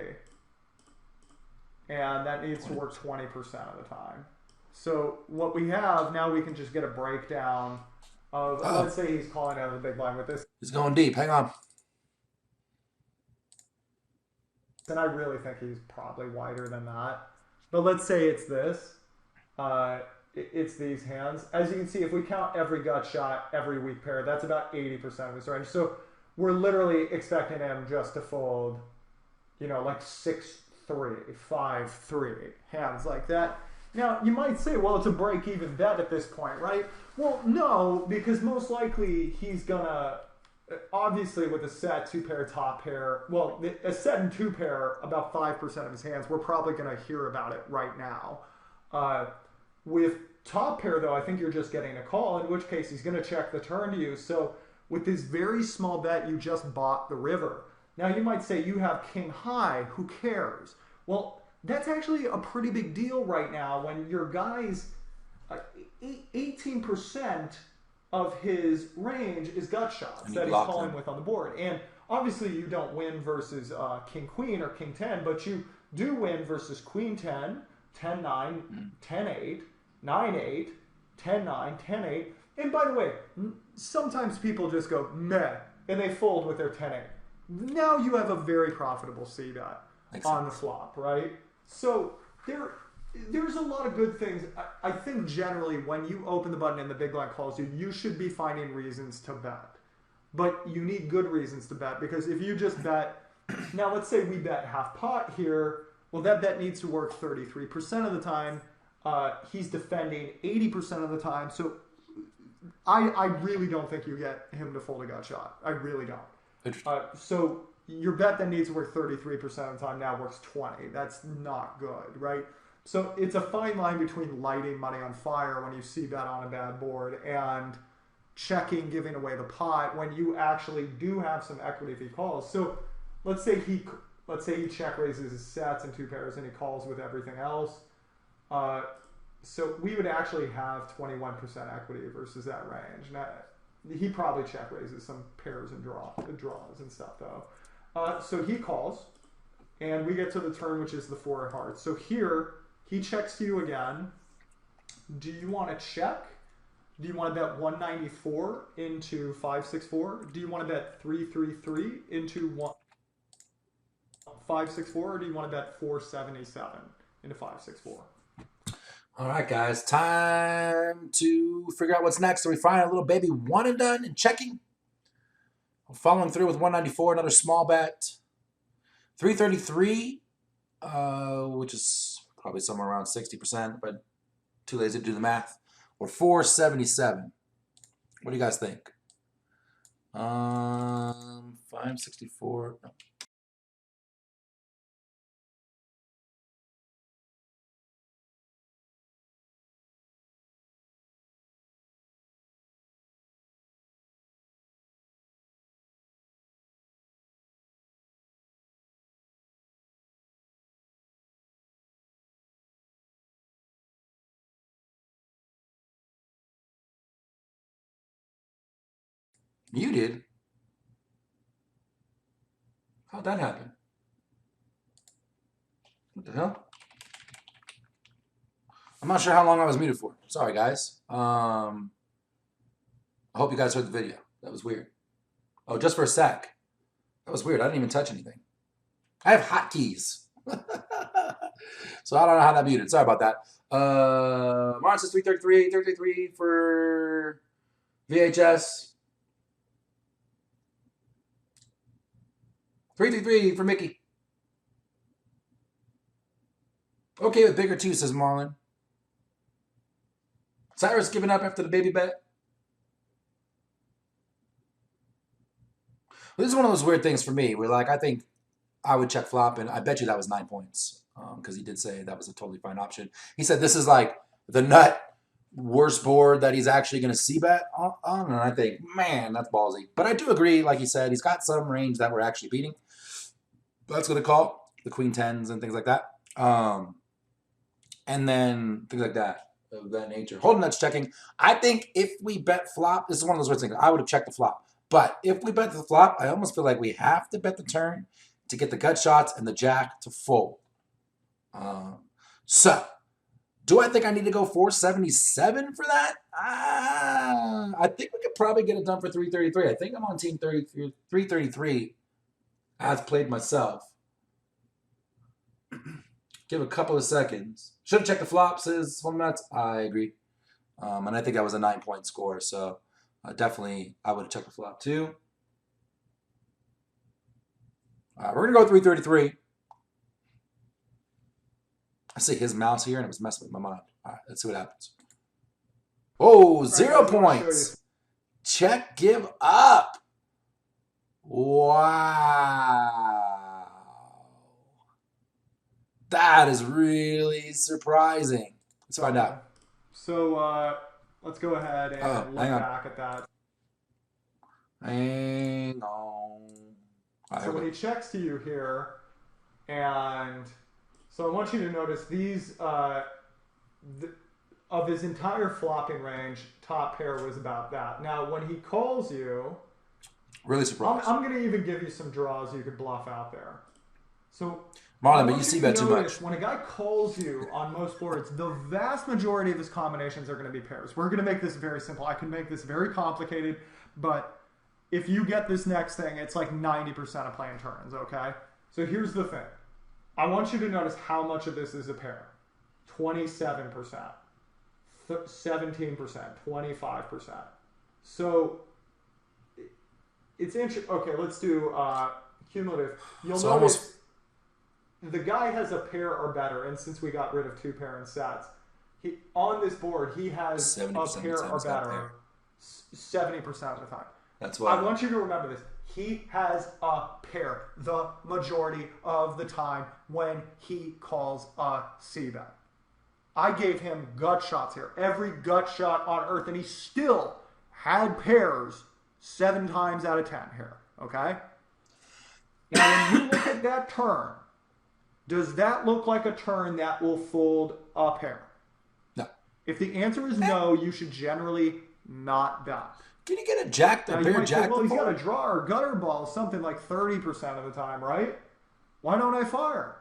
and that needs to work 20% of the time. So what we have now, we can just get a breakdown of, let's say he's calling out of the big blind with this. He's going deep. Hang on. And I really think he's probably wider than that. But let's say it's this. it's these hands. As you can see, if we count every gut shot, every weak pair, that's about 80% of his range. So we're literally expecting him just to fold, like 6-3, 5-3, hands like that. Now, you might say, well, it's a break-even bet at this point, right? Well, no, because most likely he's going to, obviously with a set, 2-pair, top pair, well, a set and 2-pair, about 5% of his hands, we're probably going to hear about it right now. With top pair, though, I think you're just getting a call, in which case he's going to check the turn to you. So with this very small bet, you just bought the river. Now, you might say you have king high. Who cares? Well, that's actually a pretty big deal right now when your guy's 18% of his range is gut shots that he's calling with on the board. And obviously you don't win versus king queen or king 10, but you do win versus queen 10, 10-9, 10-8, 9-8, 10-9, 10-8. And by the way, sometimes people just go meh and they fold with their 10-8. Now you have a very profitable C bet on the flop, right? So there's a lot of good things. I think generally when you open the button and the big blind calls you, you should be finding reasons to bet. But you need good reasons to bet, because if you just bet, now let's say we bet half pot here, well, that bet needs to work 33% of the time. He's defending 80% of the time. So I really don't think you get him to fold a gut shot. I really don't. So your bet that needs to work 33% of the time now works 20. That's not good, right? So it's a fine line between lighting money on fire when you see bet on a bad board and checking, giving away the pot when you actually do have some equity if he calls. So let's say he check raises his sets and 2 pairs and he calls with everything else. So we would actually have 21% equity versus that range. Now, he probably check raises some pairs and draws and stuff though. So he calls, and we get to the turn, which is the 4 of hearts. So here he checks to you again. Do you want to check? Do you want to bet 194 into 564? Do you want to bet 333 into 564, or do you want to bet 477 into 564? All right, guys, time to figure out what's next. So we find a little baby one and done and checking. Following through with 194, another small bet. 333, which is probably somewhere around 60%, but too lazy to do the math. Or 477. What do you guys think? 564. No. You did. How'd that happen? What the hell? I'm not sure how long I was muted for. Sorry, guys. I hope you guys heard the video. That was weird. Oh, just for a sec. That was weird. I didn't even touch anything. I have hotkeys. So I don't know how that muted. Sorry about that. Martin says 333, 333 for VHS. 333 for Mickey. Okay with bigger too, says Marlon. Cyrus giving up after the baby bet. Well, this is one of those weird things for me where, like, I think I would check flop, and I bet you that was 9 points because he did say that was a totally fine option. He said this is like the nut worst board that he's actually going to see bet on, and I think, man, that's ballsy. But I do agree, like he said, he's got some range that we're actually beating. That's going to call the queen 10s and things like that. And then things like that, of that nature. Holding nuts checking. I think if we bet flop, this is one of those weird things. I would have checked the flop. But if we bet the flop, I almost feel like we have to bet the turn to get the gut shots and the jack to fold. So, do I think I need to go 477 for that? I think we could probably get it done for 333. I think I'm on team 333 as played myself. Give a couple of seconds. Should have checked the flop, says One Nuts. I agree. And I think that was a 9-point score. So definitely I would have checked the flop too. We're going to go 333. I see his mouse here and it was messing with my mind. All right, let's see what happens. Oh, 0 points. Check, give up. Wow. That is really surprising. Let's find out. So let's go ahead and look back at that. Hang on. So when he checks to you here, and so I want you to notice these, of his entire flopping range, top pair was about that. Now, when he calls you, really surprised. I'm going to even give you some draws you could bluff out there. So, Marlon, but you see bet too much. When a guy calls you on most boards, the vast majority of his combinations are going to be pairs. We're going to make this very simple. I can make this very complicated, but if you get this next thing, it's like 90% of playing turns, okay? So here's the thing. I want you to notice how much of this is a pair. 27%, 17%, 25%. So it's interesting. Okay, let's do cumulative. You'll notice the guy has a pair or better, and since we got rid of 2 pair and sets, on this board he has a pair or better 70% of the time. That's why I want you to remember this. He has a pair the majority of the time when he calls a c-bet. I gave him gut shots here, every gut shot on earth, and he still had pairs 7 times out of 10 here, okay? Now, when you look at that turn, does that look like a turn that will fold a pair? No. If the answer is no, you should generally not bet. Can you get a jack? The pair jack? Well, he's got a draw or gutter ball something like 30% of the time, right? Why don't I fire?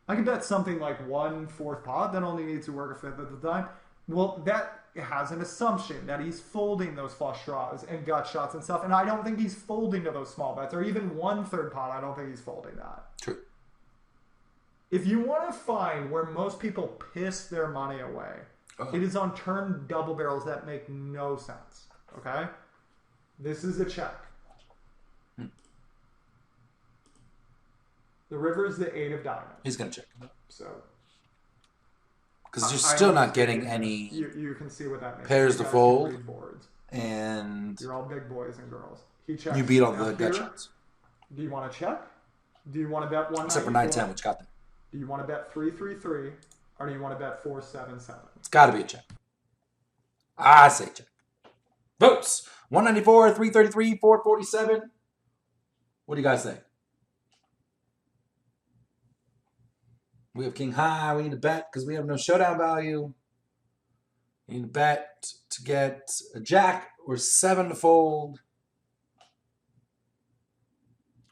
I could bet something like 1/4 pot that only needs to work a fifth of the time. Well, that has an assumption that he's folding those flush draws and gut shots and stuff, and I don't think he's folding to those small bets, or even 1/3 pot. I don't think he's folding that. True. If you want to find where most people piss their money away, it is on turn double barrels that make no sense. Okay? This is a check. The river is the 8 of diamonds. He's going to check. So, because you're still not getting any you can see what that means. pairs to fold. And you're all big boys and girls. He checks. You beat all the gut shots. Do you want to check? Do you want to bet 194? Except for 9-10, which got there. Do you want to bet 3-3-3, or do you want to bet 4-7-7? It's got to be a check. I say check. Votes 194, 333, 447. What do you guys say? We have king high. We need to bet because we have no showdown value. We need to bet to get a jack or 7 to fold.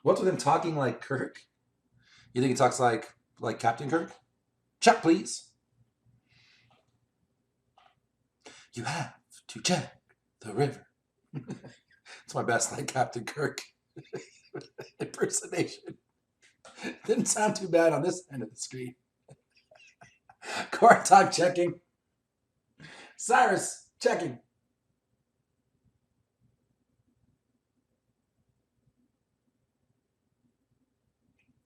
What's with him talking like Kirk? You think he talks like Captain Kirk? Check, please. You have to check the river. It's my best like Captain Kirk impersonation. Didn't sound too bad on this end of the screen. Court talk checking. Cyrus checking.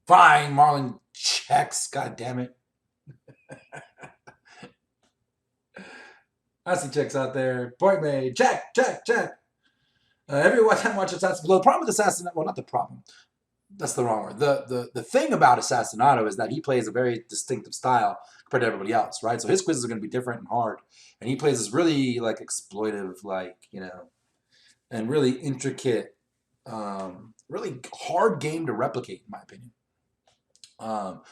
Fine, Marlon checks. God damn it. I see checks out there. Point made. Check, check, check. Every time watch Assassin below. The problem with Assassin, well, not the problem. That's the wrong word. The thing about Assassinato is that he plays a very distinctive style compared to everybody else, right? So his quizzes are going to be different and hard. And he plays this really, like, exploitive, like, you know, and really intricate, really hard game to replicate, in my opinion.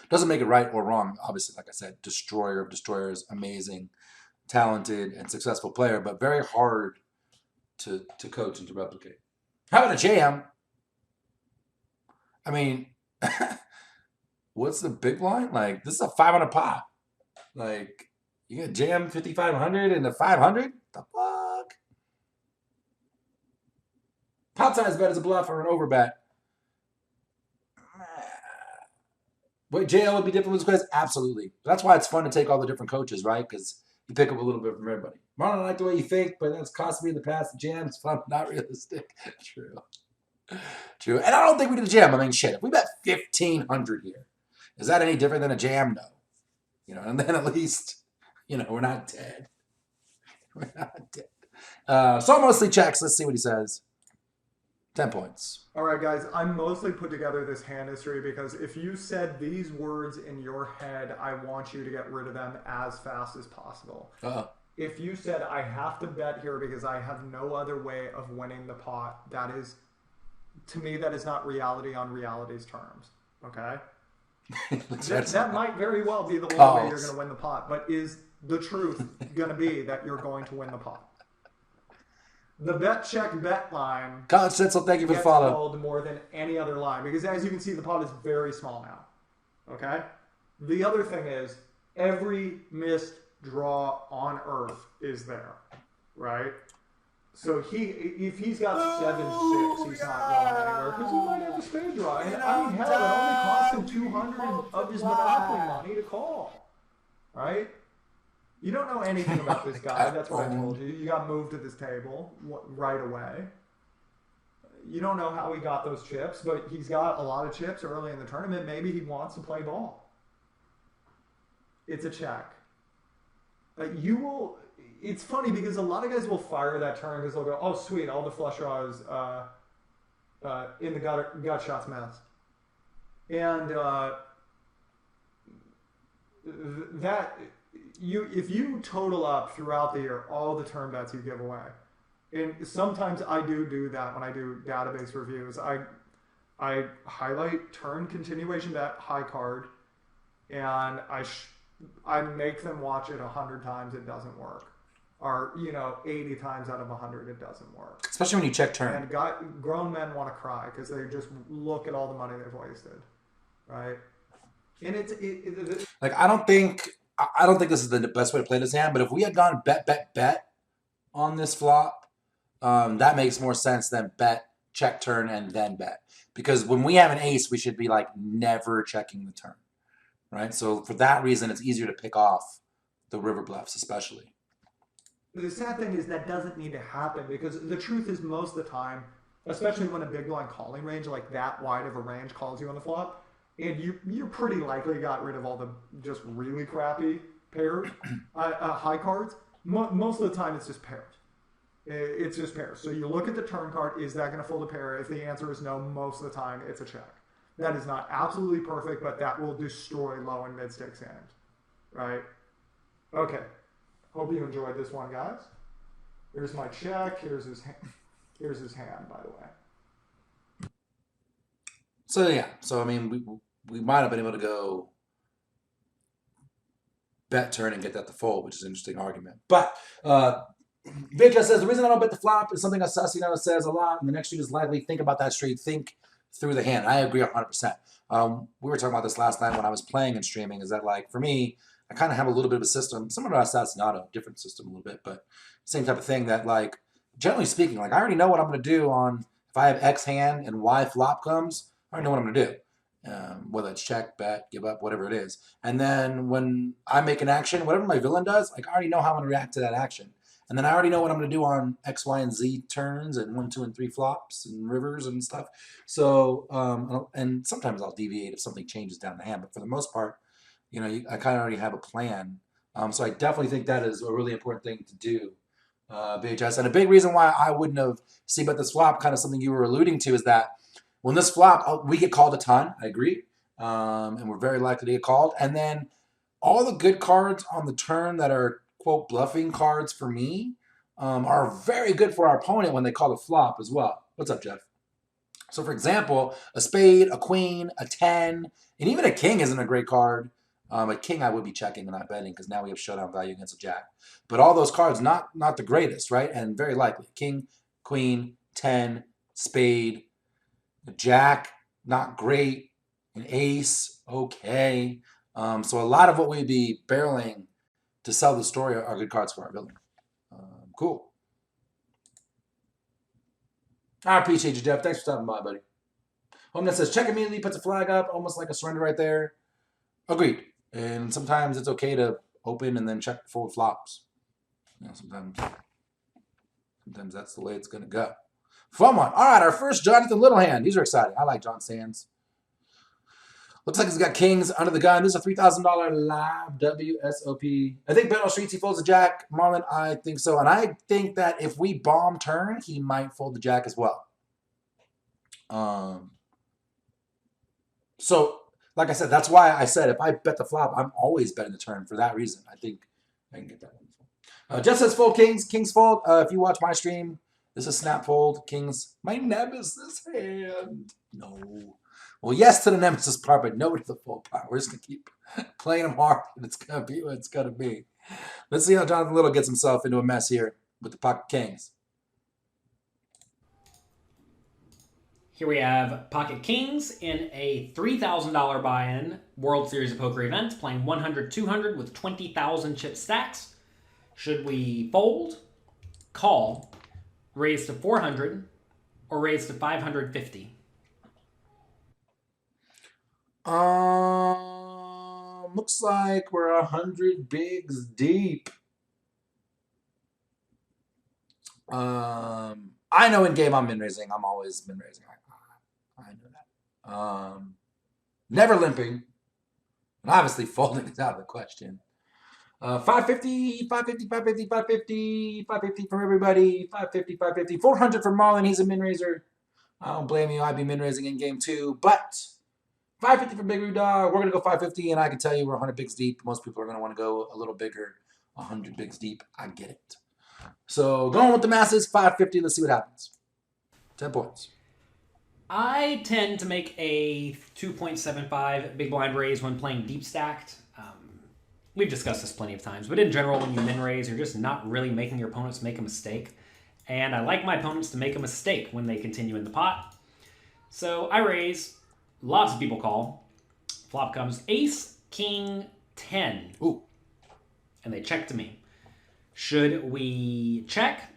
Doesn't make it right or wrong. Obviously, like I said, destroyer of destroyers, amazing, talented, and successful player, but very hard to coach and to replicate. How about a jam? I mean, what's the big line? Like, this is a 500 pot. Like, you get jam 5,500 into 500? The fuck? Pot size bet is a bluff or an over bet. Wait, JL would be different with his quiz? Absolutely. That's why it's fun to take all the different coaches, right? Because you pick up a little bit from everybody. Marlon, I like the way you think, but that's cost me in the past. Jam's fun, not realistic. True. True. And I don't think we did a jam. I mean, shit, if we bet 1,500 here, is that any different than a jam? No. You know, and then at least, you know, we're not dead. We're not dead. So mostly checks. Let's see what he says. 10 points. All right, guys, I mostly put together this hand history because if you said these words in your head, I want you to get rid of them as fast as possible. Uh-oh. If you said, I have to bet here because I have no other way of winning the pot, that is, to me, that is not reality on reality's terms. Okay? that might very well be the only way you're going to win the pot, but is the truth going to be that you're going to win the pot? The bet check bet line College Sitzel, thank you for the follow. Called more than any other line because as you can see, the pot is very small now. Okay? The other thing is every missed draw on earth is there, right? So if he's got 7-6, he's not going anywhere because he might have a spade draw. And I mean, hell, it only cost him 200 of his Monopoly money to call, right? You don't know anything about this guy. That's what I told you. You got moved to this table right away. You don't know how he got those chips, but he's got a lot of chips early in the tournament. Maybe he wants to play ball. It's a check. It's funny because a lot of guys will fire that turn because they'll go, oh, sweet, all the flush draws in the gut shots missed. And if you total up throughout the year all the turn bets you give away, and sometimes I do that when I do database reviews. I highlight turn continuation bet high card, and I make them watch it 100 times. It doesn't work, or 80 times out of 100 it doesn't work. Especially when you check turn. And grown men want to cry because they just look at all the money they've wasted, right? And like I don't think this is the best way to play this hand, but if we had gone bet on this flop, that makes more sense than bet, check turn, and then bet. Because when we have an ace, we should be like never checking the turn, right? So for that reason, it's easier to pick off the river bluffs, especially. The sad thing is that doesn't need to happen because the truth is most of the time, especially when a big blind calling range like that wide of a range calls you on the flop, and you're pretty likely got rid of all the just really crappy pairs, high cards. Most of the time, it's just pairs. It's just pairs. So you look at the turn card. Is that going to fold a pair? If the answer is no, most of the time, it's a check. That is not absolutely perfect, but that will destroy low and mid stakes hands. Right? Okay. Hope you enjoyed this one, guys. Here's my check. Here's his hand, by the way. So yeah, I mean, we might have been able to go bet turn and get that to fold, which is an interesting argument. But VHS says the reason I don't bet the flop is something Assassino says a lot. And the next street is likely think about that street, think through the hand. I agree 100%. We were talking about this last night when I was playing and streaming. Is that like for me, I kind of have a little bit of a system, similar to Assassinato, different system a little bit, but same type of thing. That like generally speaking, like I already know what I'm going to do on if I have X hand and Y flop comes. I already know what I'm going to do, whether it's check, bet, give up, whatever it is. And then when I make an action, whatever my villain does, like I already know how I'm going to react to that action. And then I already know what I'm going to do on X, Y, and Z turns and 1, 2, and 3 flops and rivers and stuff. So, and sometimes I'll deviate if something changes down the hand. But for the most part, I kind of already have a plan. So I definitely think that is a really important thing to do, BHS. And a big reason why I wouldn't have seen bet this flop, kind of something you were alluding to, is that when this flop, we get called a ton, I agree, and we're very likely to get called. And then all the good cards on the turn that are, quote, bluffing cards for me are very good for our opponent when they call the flop as well. What's up, Jeff? So, for example, a spade, a queen, a 10, and even a king isn't a great card. A king I would be checking and not betting because now we have showdown value against a jack. But all those cards, not the greatest, right? And very likely. King, queen, 10, spade, a jack, not great. An ace, okay. So a lot of what we'd be barreling to sell the story are good cards for our villain. Cool. I appreciate you, Jeff. Thanks for stopping by, buddy. Home that says, check immediately, puts a flag up, almost like a surrender right there. Agreed. And sometimes it's okay to open and then check before it flops. You know, sometimes that's the way it's going to go. Fun one. All right, our first Jonathan Littlehand. These are exciting. I like John Sands. Looks like he's got kings under the gun. This is a $3,000 live WSOP. I think Battle Streets, he folds the jack. Marlon, I think so. And I think that if we bomb turn, he might fold the jack as well. So, like I said, that's why I said if I bet the flop, I'm always betting the turn for that reason. I think I can get that one. Jeff says fold kings. Kings fold. If you watch my stream, this is snap fold. Kings. My nemesis hand. No. Well, yes to the nemesis part, but no to the full part. We're just going to keep playing him hard, and it's going to be what it's going to be. Let's see how Jonathan Little gets himself into a mess here with the pocket kings. Here we have Pocket Kings in a $3,000 buy-in World Series of Poker event, playing 100-200 with 20,000 chip stacks. Should we fold, call, raise to 400, or raise to 550? Looks like we're 100 bigs deep. I know in game I'm min raising. I'm always min raising. I know that. Never limping, and obviously folding is out of the question. 550, 550, 550, 550, 550 from everybody. 550, 550, 400 for Marlon. He's a min raiser. I don't blame you. I'd be min raising in game too, but 550 for Big Roo Dog. We're gonna go 550, and I can tell you we're 100 bigs deep. Most people are gonna want to go a little bigger. 100 bigs deep. I get it. So going with the masses, 550. Let's see what happens. 10 points. I tend to make a 2.75 big blind raise when playing deep stacked. We've discussed this plenty of times, but in general, when you min raise, you're just not really making your opponents make a mistake. And I like my opponents to make a mistake when they continue in the pot. So I raise. Lots of people call. Flop comes ace, king, 10. Ooh. And they check to me. Should we check,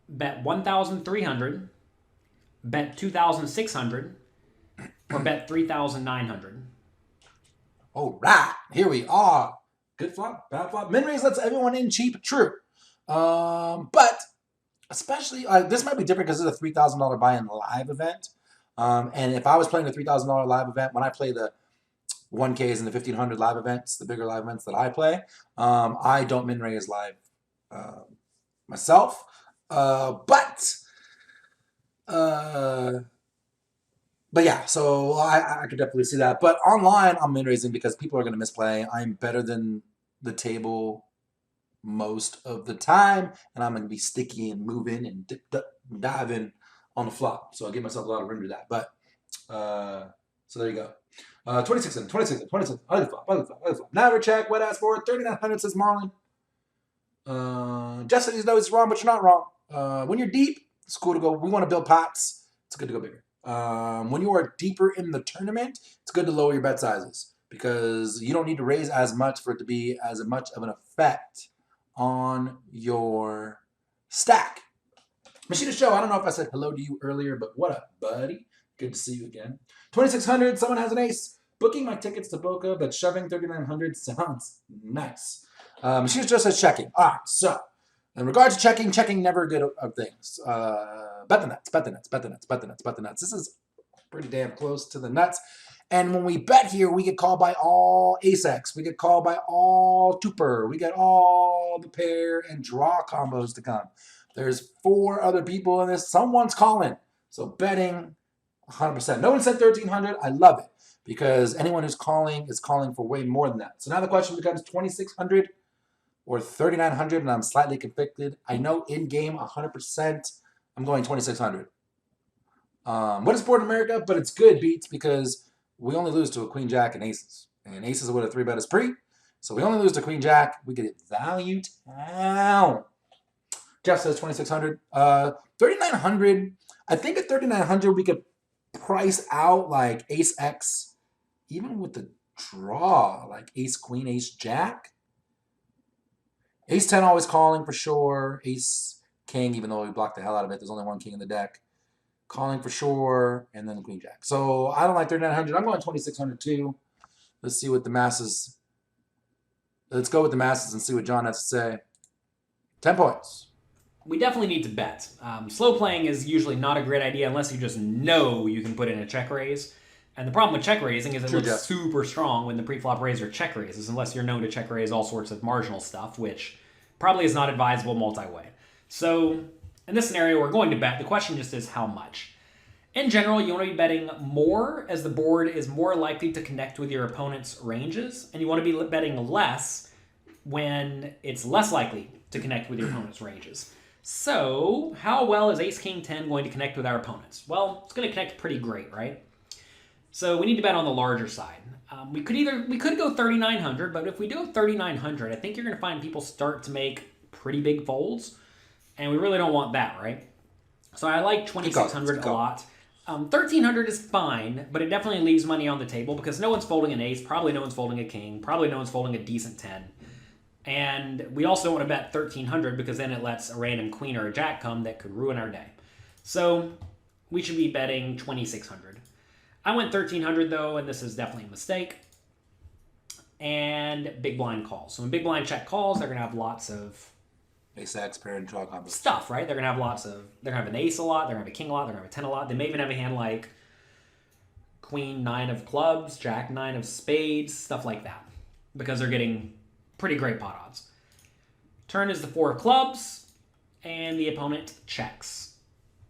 bet 1,300, bet 2,600, or bet 3,900? All right, here we are. Good flop, bad flop. Min raise lets everyone in cheap, true. But especially, this might be different because it's a $3,000 buy-in live event. And if I was playing a $3,000 live event, when I play the 1Ks and the 1,500 live events, the bigger live events that I play, I don't min raise live myself. But yeah, so I could definitely see that. But online, I'm min raising because people are going to misplay. I'm better than the table most of the time, and I'm going to be sticky and moving and diving on the flop. So I give myself a lot of room to that. But so there you go. 26 and 26 and 26. Ugly flop. Never check. Wet ass forward. 3,900 says Marlon. Justin, you know it's wrong, but you're not wrong. When you're deep, it's cool to go. We want to build pots. It's good to go bigger. When you are deeper in the tournament, it's good to lower your bet sizes because you don't need to raise as much for it to be as much of an effect on your stack. Machina Show, I don't know if I said hello to you earlier, but what up, buddy? Good to see you again. 2,600, someone has an ace. Booking my tickets to Boca, but shoving 3,900 sounds nice. Machina Show says checking. All right, so in regards to checking never good of things. Bet the nuts. This is pretty damn close to the nuts. And when we bet here, we get called by all ace-X. We get called by all tuper. We get all the pair and draw combos to come. There's 4 other people in this. Someone's calling. So betting 100%. No one said 1,300. I love it because anyone who's calling is calling for way more than that. So now the question becomes 2,600 or 3,900, and I'm slightly conflicted. I know in-game 100%. I'm going 2,600. What is Board America? But it's good beats because we only lose to a Queen Jack and aces. And aces with a 3-bet is pre. So we only lose to Queen Jack. We get it value down. Jeff says 2,600. 3,900. I think at 3,900 we could price out like ace-X, even with the draw, like ace-queen, ace-jack. Ace-10 always calling for sure. Ace-king, even though we blocked the hell out of it. There's only one king in the deck. Calling for sure, and then the queen-jack. So I don't like 3,900. I'm going 2,600 too. Let's see what the masses. Let's go with the masses and see what John has to say. 10 points. We definitely need to bet. Slow playing is usually not a great idea unless you just know you can put in a check raise. And the problem with check raising is it looks Jeff. super strong when the pre-flop raise are check raises, unless you're known to check raise all sorts of marginal stuff, which probably is not advisable multi-way. So in this scenario, we're going to bet. The question just is how much. In general, you want to be betting more as the board is more likely to connect with your opponent's ranges, and you want to be betting less when it's less likely to connect with your opponent's ranges. So, how well is Ace-King-10 going to connect with our opponents? Well, it's going to connect pretty great, right? So we need to bet on the larger side. We could go 3,900, but if we do 3,900, I think you're going to find people start to make pretty big folds, and we really don't want that, right? So I like 2,600 a lot. 1,300 is fine, but it definitely leaves money on the table because no one's folding an ace, probably no one's folding a king, probably no one's folding a decent 10. And we also don't want to bet 1,300 because then it lets a random queen or a jack come that could ruin our day. So we should be betting 2,600. I went 1,300 though, and this is definitely a mistake. And big blind calls. So when big blind check calls, they're going to have lots of Ace-X, parent, draw combo. stuff, right? They're going to have lots of, they're going to have an ace a lot, they're going to have a king a lot, they're going to have a 10 a lot. They may even have a hand like queen 9 of clubs, jack 9 of spades, stuff like that. Because they're getting pretty great pot odds. Turn is the 4 of clubs, and the opponent checks.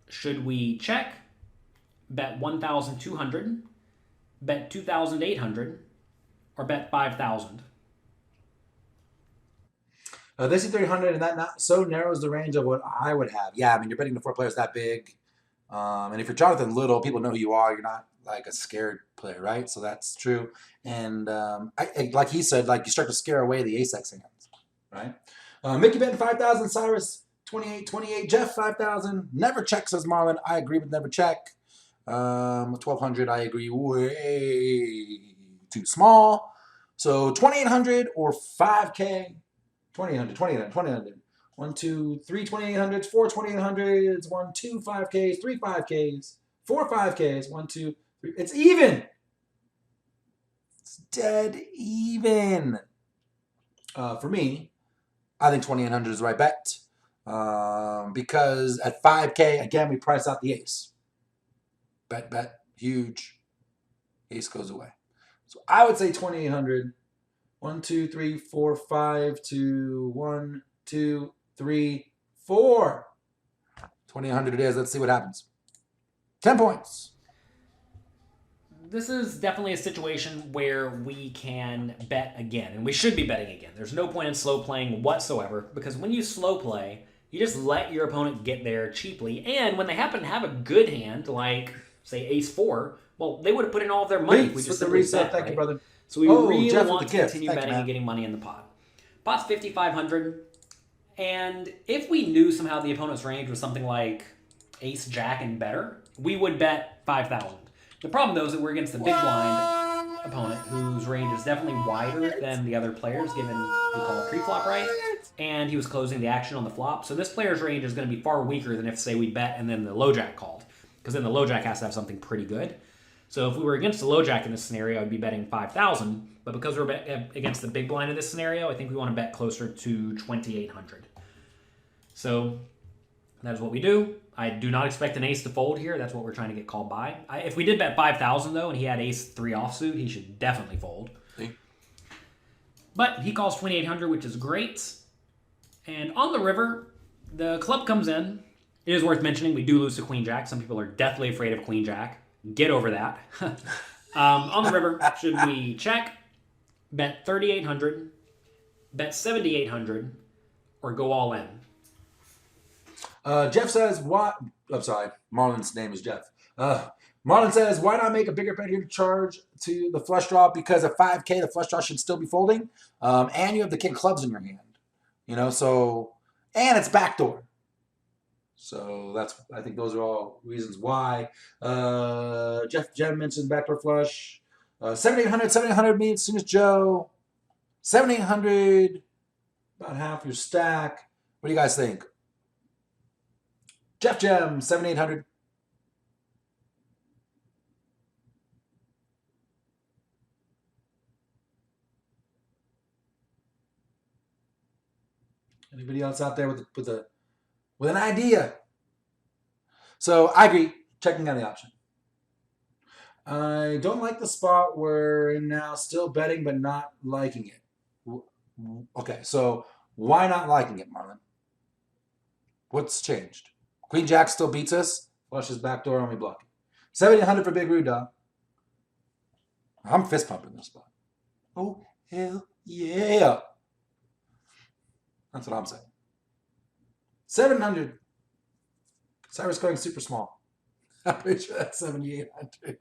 Should we check? Bet 1,200, bet 2,800, or bet 5,000? They see 300, and that not so narrows the range of what I would have. Yeah, I mean, you're betting the 4 players that big. And if you're Jonathan Little, people know who you are. You're not like a scared player, right? So that's true. And like he said, like you start to scare away the ace-X hands, right? Mickey betting 5,000, Cyrus 28, Jeff 5,000. Never check, says Marlon. I agree with never check. 1,200, I agree, way too small. So 2,800 or 5K. 2,800. 1, 2, 3 2,800s, 4 2,800s, 1, 2 5Ks, 3 5Ks, 4 5Ks, 1, 2, 3. It's even. It's dead even. For me, I think 2,800 is the right bet. Because at 5K, again, we price out the ace. Bet, huge. Ace goes away. So I would say 2,800. 1, 2, 3, 4, 5 to 1, 2, 3, 4. 2,800 it is. Let's see what happens. 10 points. This is definitely a situation where we can bet again, and we should be betting again. There's no point in slow playing whatsoever, because when you slow play, you just let your opponent get there cheaply, and when they happen to have a good hand, like, say, ace-4, well, they would have put in all of their money if we just simply bet, Thank right? you, brother. So we really Jeff want with to the gift. continue Thank you, betting man. and getting money in the pot. Pot's 5,500, and if we knew somehow the opponent's range was something like ace-jack and better, we would bet 5,000. The problem, though, is that we're against the big blind opponent, whose range is definitely wider than the other players, given we call it pre-flop right, and he was closing the action on the flop. So this player's range is going to be far weaker than if, say, we bet and then the low jack called, because then the low jack has to have something pretty good. So if we were against the low jack in this scenario, I'd be betting 5,000. But because we're against the big blind in this scenario, I think we want to bet closer to 2,800. So that is what we do. I do not expect an ace to fold here. That's what we're trying to get called by. If we did bet 5,000 though, and he had ace-3 offsuit, he should definitely fold. See? But he calls 2,800, which is great. And on the river, the club comes in. It is worth mentioning we do lose to queen jack. Some people are deathly afraid of queen jack. Get over that. On the river, should we check, bet 3,800, bet 7,800, or go all in? Jeff says, what? I'm sorry. Marlon's name is Jeff. Marlon says, why not make a bigger bet here to charge to the flush draw? Because at 5K, the flush draw should still be folding. And you have the king clubs in your hand. You know, so, and it's backdoor. So I think those are all reasons why. Jeff mentioned backdoor flush. 7,800 means as soon as Joe. 7,800, about half your stack. What do you guys think? Jeff 7,800. Anybody else out there with an idea? So I agree. Checking on the option. I don't like the spot where we're now still betting but not liking it. Okay, so why not liking it, Marlon? What's changed? Queen Jack still beats us. Flushes backdoor and we block it. 7,800 for Big Rude Dog. I'm fist pumping this spot. Oh, hell yeah. That's what I'm saying. 700. Cyrus going super small. I'm pretty sure that's 7,800.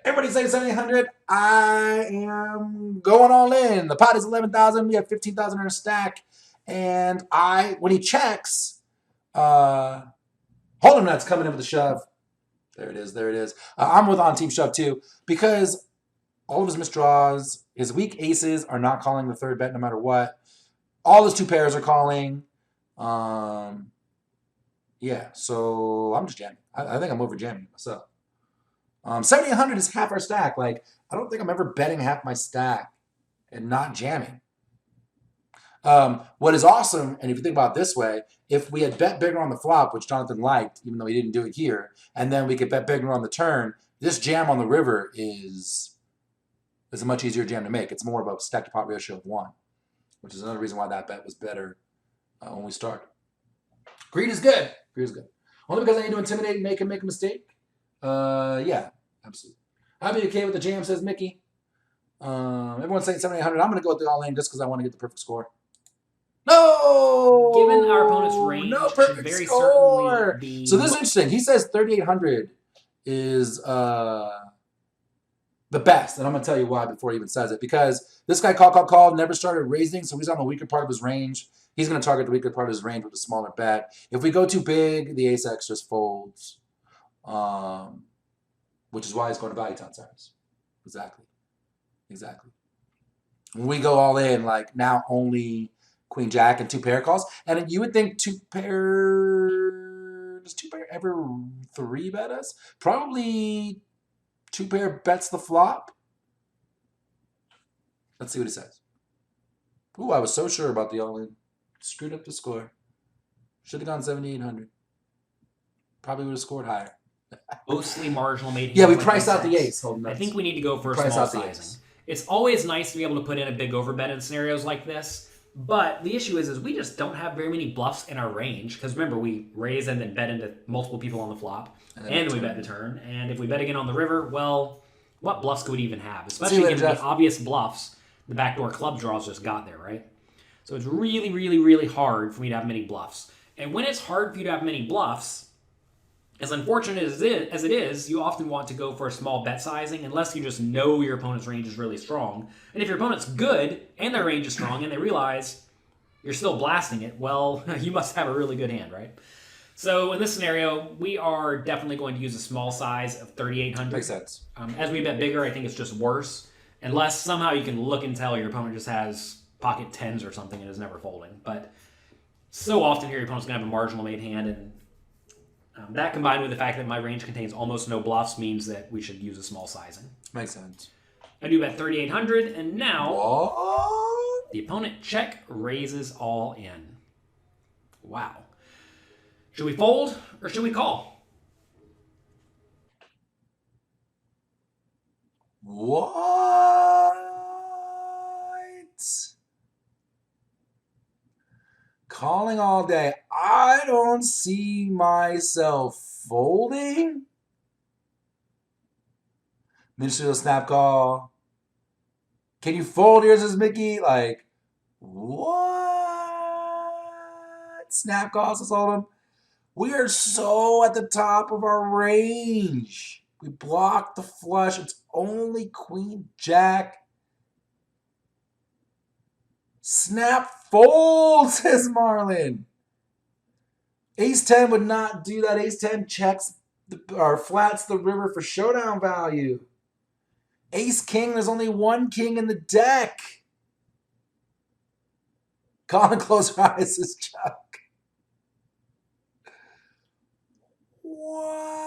Everybody saying 7,800. I am going all in. The pot is 11,000. We have 15,000 in our stack. And when he checks, Hold'em Nuts coming in with a shove. There it is. I'm with on team shove too because all of his misdraws, his weak aces are not calling the third bet no matter what. All his two pairs are calling. Yeah, so I'm just jamming. I think I'm over jamming myself. 7,800 is half our stack. Like, I don't think I'm ever betting half my stack and not jamming. What is awesome, and if you think about it this way, if we had bet bigger on the flop, which Jonathan liked, even though he didn't do it here, and then we could bet bigger on the turn, this jam on the river is a much easier jam to make. It's more of a stack to pot ratio of 1, which is another reason why that bet was better when we started. Greed is good. Only because I need to intimidate and make him make a mistake? Yeah, absolutely. I'd be okay with the jam, says Mickey. Everyone's saying 7,800. I'm going to go with the all-in just because I want to get the perfect score. No! Given our opponent's range, no should perfect very score. certainly be... So this is interesting. He says 3,800 is the best. And I'm going to tell you why before he even says it. Because this guy called, never started raising, so he's on the weaker part of his range. He's going to target the weaker part of his range with a smaller bet. If we go too big, the ace-x just folds. Which is why he's going to value town Cyrus. Exactly. When we go all in, like now only Queen Jack and 2 pair calls. And you would think 2 pair... Does 2 pair ever 3 bet us? Probably 2 pair bets the flop. Let's see what he says. Ooh, I was so sure about the all-in. Screwed up the score. Should have gone 7,800. Probably would have scored higher. Mostly marginal made. Yeah, we priced out the ace. I think we need to go for a small sizing. It's always nice to be able to put in a big overbet in scenarios like this, but the issue is we just don't have very many bluffs in our range, because remember, we raise and then bet into multiple people on the flop, and we bet the turn, and if we bet again on the river, well, what bluffs could we even have? Especially given the obvious bluffs the backdoor club draws just got there, right? So it's really, really, really hard for me to have many bluffs. And when it's hard for you to have many bluffs, as unfortunate as it is, you often want to go for a small bet sizing unless you just know your opponent's range is really strong. And if your opponent's good and their range is strong and they realize you're still blasting it, well, you must have a really good hand, right? So in this scenario, we are definitely going to use a small size of 3,800. Makes sense. As we bet bigger, I think it's just worse. Unless somehow you can look and tell your opponent just has pocket 10s or something and is never folding. But so often here, your opponent's going to have a marginal made hand, and that combined with the fact that my range contains almost no bluffs means that we should use a small sizing. Makes sense. I do bet 3,800, and now What? the opponent check raises all in. Wow. Should we fold or should we call? What? Calling all day. I don't see myself folding. Ministerial snap call. Can you fold here, says Mickey? Like, what? Snap call, says Oldham. We are so at the top of our range. We blocked the flush. It's only Queen Jack. Snap fold, says Marlon. Ace 10 would not do that. Ace 10 checks or flats the river for showdown value. Ace King, there's only 1 king in the deck. Call and close your eyes, says Chuck. What?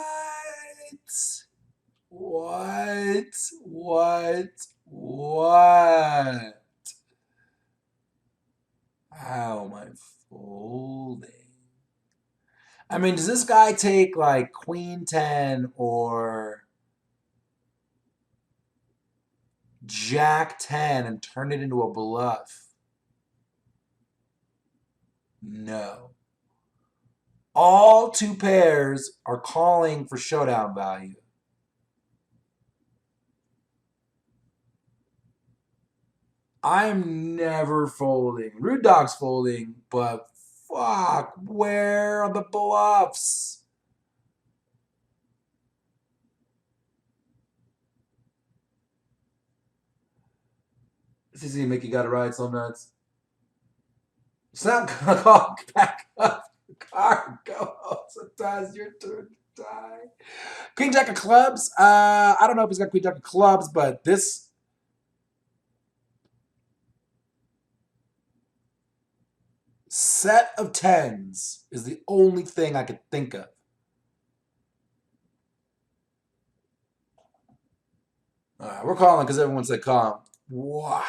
How am I folding? I mean, does this guy take like Queen 10 or Jack 10 and turn it into a bluff? No. All two pairs are calling for showdown value. I'm never folding. Rude Dog's folding, but fuck, where are the bluffs? This is gonna make you gotta ride some nuts. It's not gonna call back up. Card go. Sometimes your turn to die. Queen Jack of clubs. I don't know if he's got Queen Jack of clubs, but this set of tens is the only thing I could think of. All right, we're calling because everyone said call. Wow.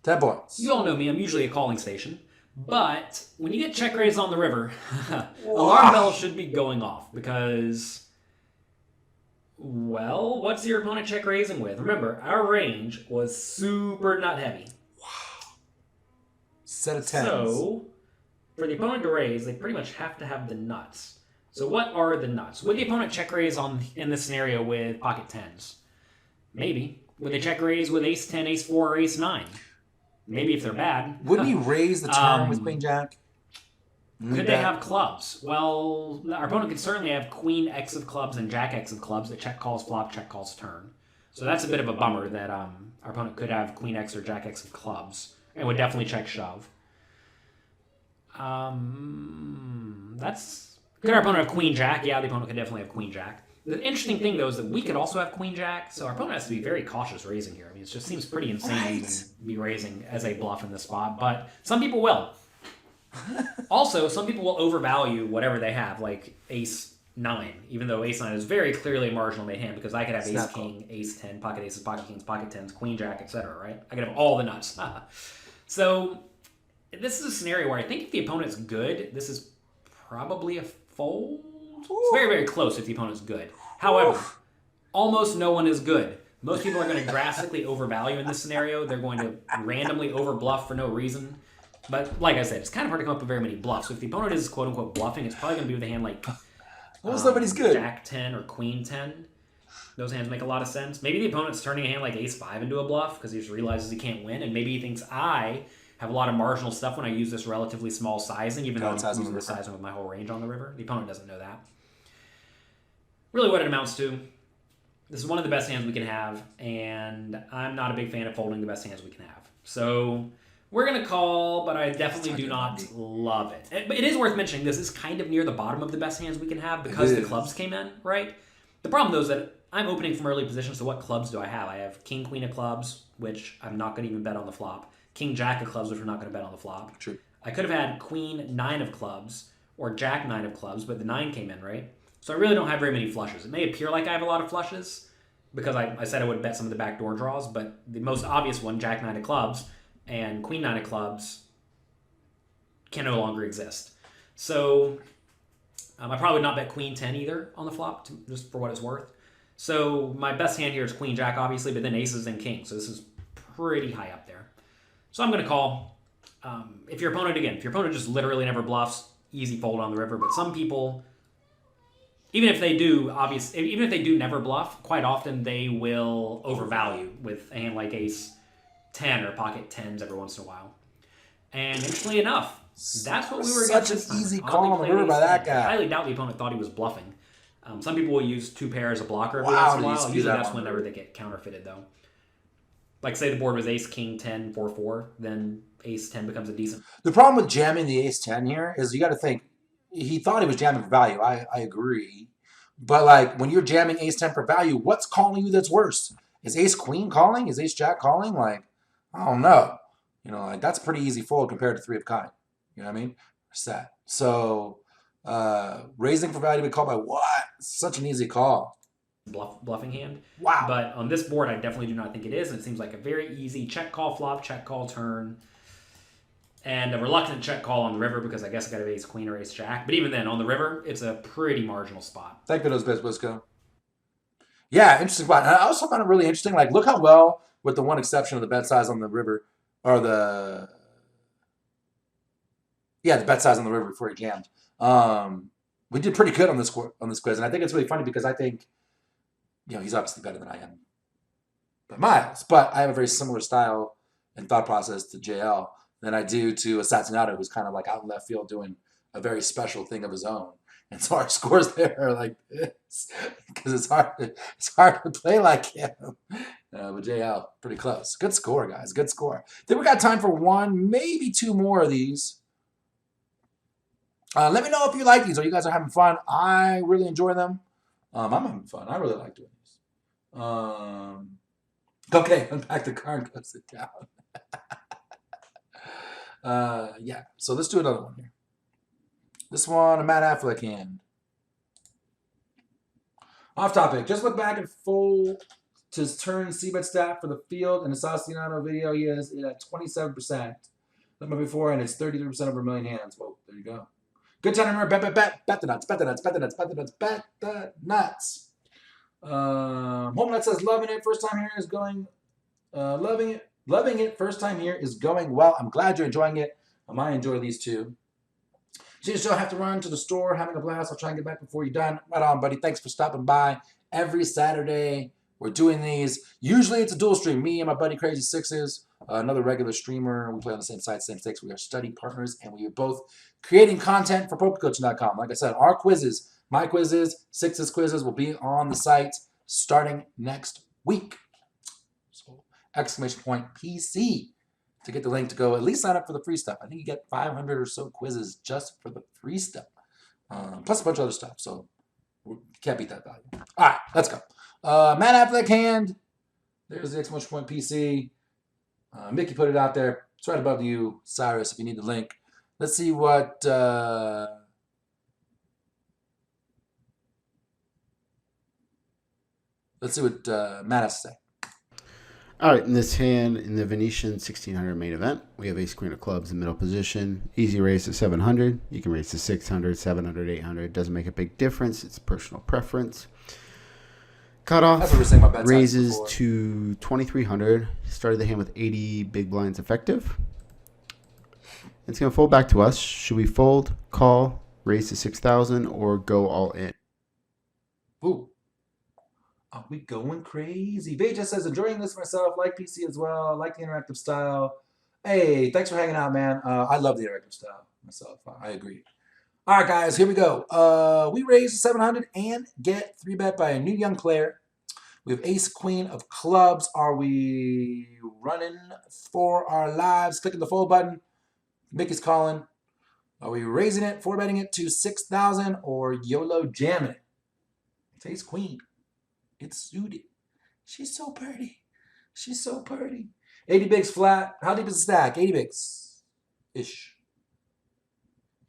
10 points. You all know me, I'm usually a calling station. But when you get check raised on the river, alarm bells should be going off because, well, what's your opponent check raising with? Remember, our range was super nut heavy. Wow. Set of tens. So, for the opponent to raise, they pretty much have to have the nuts. So what are the nuts? Would the opponent check raise in this scenario with pocket tens? Maybe. Would they check raise with ace 10, ace 4, or ace 9? Maybe if they're bad. Wouldn't he raise the turn with Queen Jack? Could they have clubs? Well, our opponent could certainly have Queen X of clubs and Jack X of clubs that check calls flop, check calls turn. So that's a bit of a bummer that our opponent could have Queen X or Jack X of clubs and would definitely check shove. Could our opponent have Queen Jack? Yeah, the opponent could definitely have Queen Jack. The interesting thing, though, is that we could also have Queen Jack, so our opponent has to be very cautious raising here. I mean, it just seems pretty insane to be raising as a bluff in this spot, but some people will. Also, some people will overvalue whatever they have, like ace 9, even though ace 9 is very clearly a marginal made hand, because I could have ace king, ace 10, pocket aces, pocket kings, pocket 10s, Queen Jack, etc., right? I could have all the nuts. So, this is a scenario where I think if the opponent's good, this is probably a fold. It's very, very close if the opponent's good. However, almost no one is good. Most people are going to drastically overvalue in this scenario. They're going to randomly overbluff for no reason. But like I said, it's kind of hard to come up with very many bluffs. So if the opponent is quote-unquote bluffing, it's probably going to be with a hand like somebody's good. Jack 10 or Queen 10. Those hands make a lot of sense. Maybe the opponent's turning a hand like ace 5 into a bluff because he just realizes he can't win. And maybe he thinks I have a lot of marginal stuff when I use this relatively small sizing, even though I'm using the sizing with my whole range on the river. The opponent doesn't know that. Really what it amounts to, this is one of the best hands we can have, and I'm not a big fan of folding the best hands we can have. So we're going to call, but I definitely do not love it. But it is worth mentioning this is kind of near the bottom of the best hands we can have because the clubs came in, right? The problem, though, is that I'm opening from early position, so what clubs do I have? I have King, Queen of clubs, which I'm not going to even bet on the flop. King, Jack of clubs, which we're not going to bet on the flop. True. I could have had Queen, 9 of clubs, or Jack, 9 of clubs, but the 9 came in, right? So I really don't have very many flushes. It may appear like I have a lot of flushes because I said I would bet some of the backdoor draws, but the most obvious one, Jack 9 of clubs and Queen 9 of clubs, can no longer exist. So I probably would not bet Queen 10 either on the flop, just for what it's worth. So my best hand here is Queen Jack, obviously, but then aces and kings. So this is pretty high up there. So I'm going to call. If your opponent just literally never bluffs, easy fold on the river. But some people, even if they do never bluff, quite often they will overvalue with a hand like ace 10 or pocket 10s every once in a while. And interestingly enough, that's what we were getting. Such an easy call on the river by that guy. I highly doubt the opponent thought he was bluffing. Some people will use 2 pair as a blocker every once in a while. Usually that's whenever they get counterfeited, though. Like, say the board was ace, king, 10, 4, 4, then ace 10 becomes a decent. The problem with jamming the ace 10 here is you got to think, he thought he was jamming for value. I agree. But, like, when you're jamming ace 10 for value, what's calling you that's worse? Is ace queen calling? Is ace jack calling? Like, I don't know. You know, like, that's a pretty easy fold compared to 3 of kind. You know what I mean? Set. So, raising for value to be called by what? Such an easy call. Bluffing hand. Wow. But on this board, I definitely do not think it is. And it seems like a very easy check call flop, check call turn. And a reluctant check call on the river because I guess I got to ace queen or ace jack. But even then, on the river, it's a pretty marginal spot. Thank you, those best Wisco. Yeah, interesting spot. And I also found it really interesting. Like, look how well, with the one exception of the bet size on the river, or the bet size on the river before he jammed. We did pretty good on this quiz, and I think it's really funny because I think, he's obviously better than I am by miles, but I have a very similar style and thought process to JL than I do to Assassinato, who's kind of like out in left field doing a very special thing of his own. And so our scores there are like this because it's hard to play like him. But JL, pretty close. Good score, guys. Good score. Then we got time for one, maybe two more of these. Let me know if you like these or you guys are having fun. I really enjoy them. I'm having fun. I really like doing these. Okay, unpack the card and close it down. Yeah, so let's do another one here. This one, a Matt Affleck hand. Off topic. Just look back and fold to his turn C-bet stat for the field in the Sassinano video. He has it at 27%. Like before, and it's 33% over a million hands. Well, there you go. Good time to remember, bet the nuts, bet the nuts, bet the nuts, bet the nuts, bet the nuts. Home Nut says, loving it. First time here is going, loving it. First time here is going well. I'm glad you're enjoying it. I enjoy these two. So you still have to run to the store, having a blast. I'll try and get back before you're done. Right on, buddy. Thanks for stopping by. Every Saturday, we're doing these. Usually it's a dual stream. Me and my buddy Crazy Sixes, another regular streamer. We play on the same site, same stakes. We are study partners, and we are both creating content for PokerCoaching.com. Like I said, our quizzes, my quizzes, Sixes quizzes will be on the site starting next week. So, !PC to get the link to go at least sign up for the free stuff. I think you get 500 or so quizzes just for the free stuff, plus a bunch of other stuff. So you can't beat that value. All right, let's go. Matt Affleck hand. There's the !PC. Mickey put it out there. It's right above you, Cyrus, if you need the link. Let's see what Matt has to say. All right, in this hand, in the Venetian 1600 main event, we have ace queen of clubs in middle position. Easy raise to 700. You can raise to 600, 700, 800. Doesn't make a big difference. It's personal preference. Cutoff That's what we were saying about bet raises before. to 2300. Started the hand with 80 big blinds effective. It's going to fold back to us. Should we fold, call, raise to 6,000, or go all in? Ooh. Are we going crazy? Veja says, enjoying this myself. Like PC as well. Like the interactive style. Hey, thanks for hanging out, man. I love the interactive style myself. I agree. All right, guys, here we go. We raise 700 and get 3-bet by a new young player. We have ace queen of clubs. Are we running for our lives? Clicking the fold button. Mickey's calling. Are we raising it, 4-betting it to 6,000, or YOLO jamming it? It's ace queen. It's suited. She's so pretty. She's so pretty. 80 bigs flat. How deep is the stack? 80 bigs. Ish.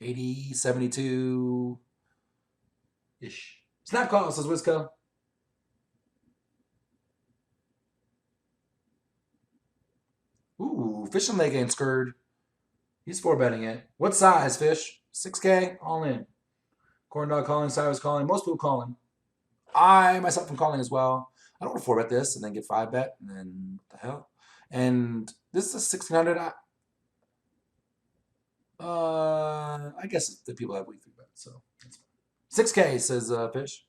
80, 72. Ish. Snap call, says Wisco. Ooh, Fish and leg ain't scurred. He's 4-betting it. What size, Fish? 6K? All in. Corn dog calling, Cyrus calling, most people calling. I myself am calling as well. I don't want to 4-bet this and then get 5-bet, and then what the hell? And this is a 1600. I guess the people have weak 3-bet, so that's fine. 6K, says Fish.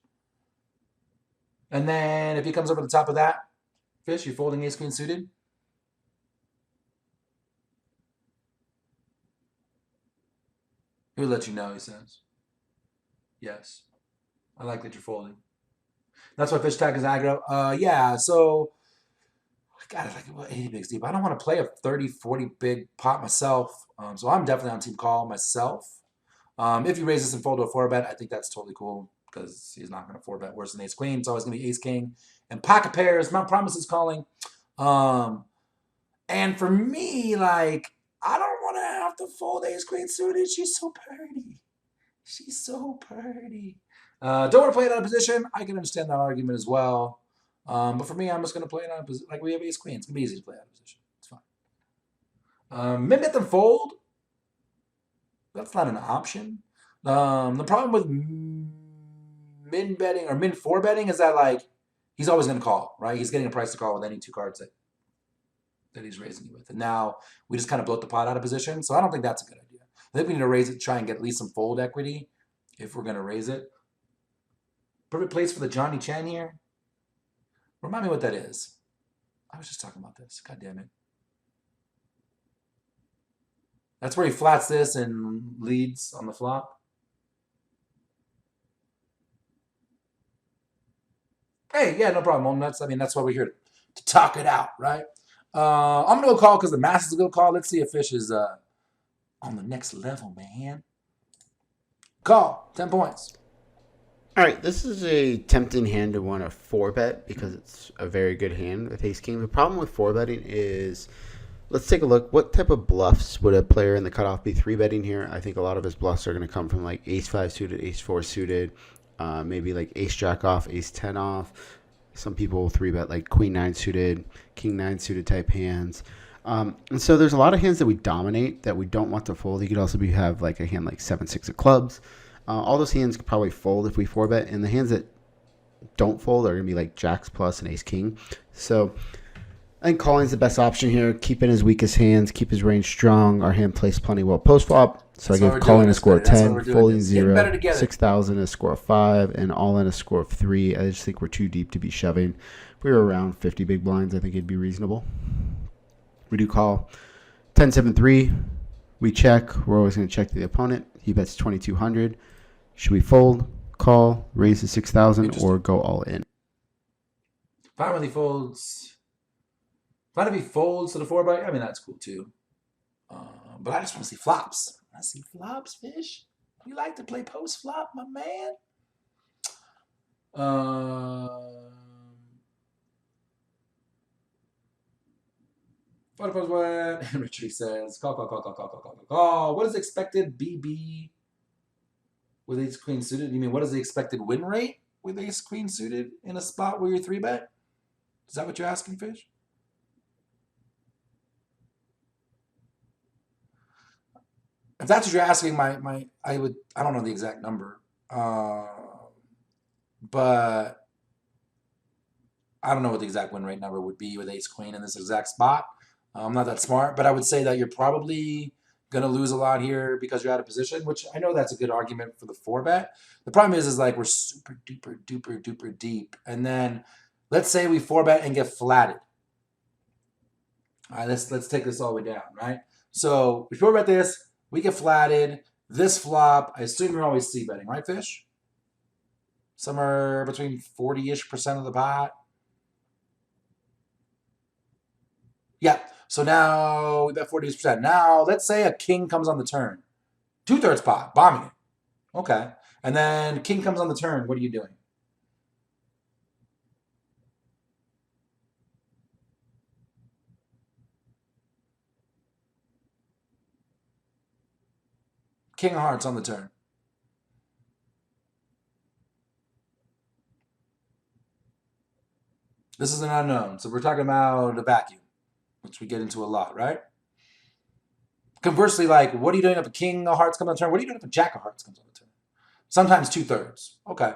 And then if he comes over the top of that, Fish, you're folding ace queen suited. He'll let you know, he says. Yes. I like that you're folding. That's why Fish tag is aggro. Yeah, so God, I like 80 bigs deep. I don't want to play a 30, 40 big pot myself. So I'm definitely on team call myself. If you raise this and fold to a 4-bet, I think that's totally cool because he's not going to 4-bet worse than ace queen. It's always going to be ace king and pocket pairs. Mount Promise is calling. And for me, like, I don't want to have to fold ace queen suited. She's so pretty. She's so pretty. Don't want to play it out of position. I can understand that argument as well. But for me, I'm just going to play it out of position. Like we have ace queen. It's going to be easy to play out of position. It's fine. Min bet them fold. That's not an option. The problem with min betting or min 4 betting is that like he's always going to call, right? He's getting a price to call with any 2 cards that he's raising you with. And now we just kind of bloat the pot out of position. So I don't think that's a good idea. I think we need to raise it, try and get at least some fold equity if we're going to raise it. Perfect place for the Johnny Chan here. Remind me what that is. I was just talking about this. God damn it. That's where he flats this and leads on the flop. Hey, yeah, no problem. That's why we're here to talk it out, right? I'm gonna go call because the mass is a good call. Let's see if Fish is on the next level, man. Call 10 points. All right, this is a tempting hand to want to 4-bet because it's a very good hand with Ace King. The problem with 4-betting is, let's take a look. What type of bluffs would a player in the cutoff be 3-betting here? I think a lot of his bluffs are going to come from like Ace 5 suited, Ace 4 suited, maybe like Ace Jack off, Ace 10 off. Some people will 3-bet like Queen 9 suited, King 9 suited type hands. And so there's a lot of hands that we dominate that we don't want to fold. You could also have like a hand like 7-6 of clubs. All those hands could probably fold if we 4-bet, and the hands that don't fold are going to be like Jacks plus and Ace King. So I think calling is the best option here. Keep in his weakest hands, keep his range strong. Our hand plays plenty well post flop. So That's I give calling a score of 10, folding 0, together. 6,000 a score of 5, and all in a score of 3. I just think we're too deep to be shoving. If we were around 50 big blinds, I think it'd be reasonable. We do call 10-7-3. We check. We're always going to check the opponent. He bets 2,200. Should we fold, call, raise to 6,000, or go all in? Fine if he folds. Fine if he folds to the 4-bet. I mean, that's cool too. But I just want to see flops. I see flops, Fish. You like to play post flop, my man. What post what? Richard says, call. What is expected BB with Ace Queen suited? You mean what is the expected win rate with Ace Queen suited in a spot where you're 3-bet? Is that what you're asking, Fish? If that's what you're asking, I don't know the exact number, but I don't know what the exact win rate number would be with Ace Queen in this exact spot. I'm not that smart, but I would say that you're probably going to lose a lot here because you're out of position, which I know that's a good argument for the 4-bet. The problem is like we're super duper deep, and then let's say we 4-bet and get flatted. All right, let's take this all the way down, right? So we 4-bet this. We get flatted. This flop, I assume you're always c-betting, right, Fish? Somewhere between 40-ish% of the pot. Yeah. So now we bet 40%. Now, let's say a king comes on the turn. 2/3 pot, bombing it. Okay. And then king comes on the turn. What are you doing? King of hearts on the turn. This is an unknown. So we're talking about a vacuum, which we get into a lot, right? Conversely, like, what are you doing if a king of hearts comes on the turn? What are you doing if a jack of hearts comes on the turn? Sometimes 2/3. Okay.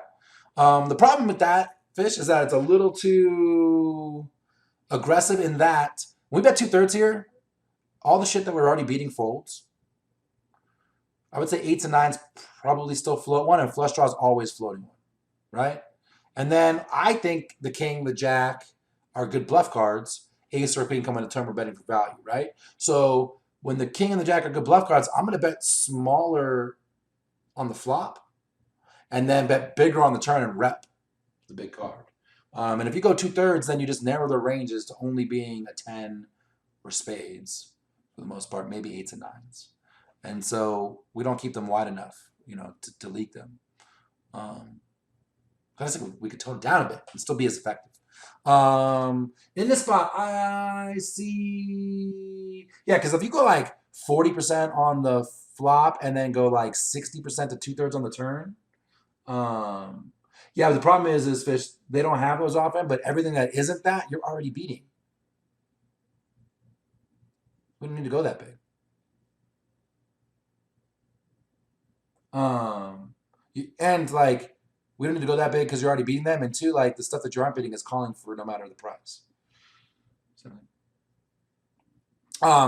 The problem with that, Fish, is that it's a little too aggressive in that when we bet 2/3 here, all the shit that we're already beating folds. I would say 8s and 9s probably still float one, and flush draw is always floating one, right? And then I think the king, the jack are good bluff cards. Ace or queen come on the turn, we're betting for value, right? So when the king and the jack are good bluff cards, I'm going to bet smaller on the flop and then bet bigger on the turn and rep the big card. And if you go 2/3, then you just narrow the ranges to only being a 10 or spades for the most part, maybe 8s and 9s. And so we don't keep them wide enough, to leak them. I think we could tone it down a bit and still be as effective. In this spot, I see, yeah, because if you go like 40% on the flop and then go like 60% to 2/3 on the turn, yeah, the problem is Fish, they don't have those often, but everything that isn't that, you're already beating. We don't need to go that big. And like we don't need to go that big because you're already beating them, and two, like the stuff that you aren't beating is calling for no matter the price. So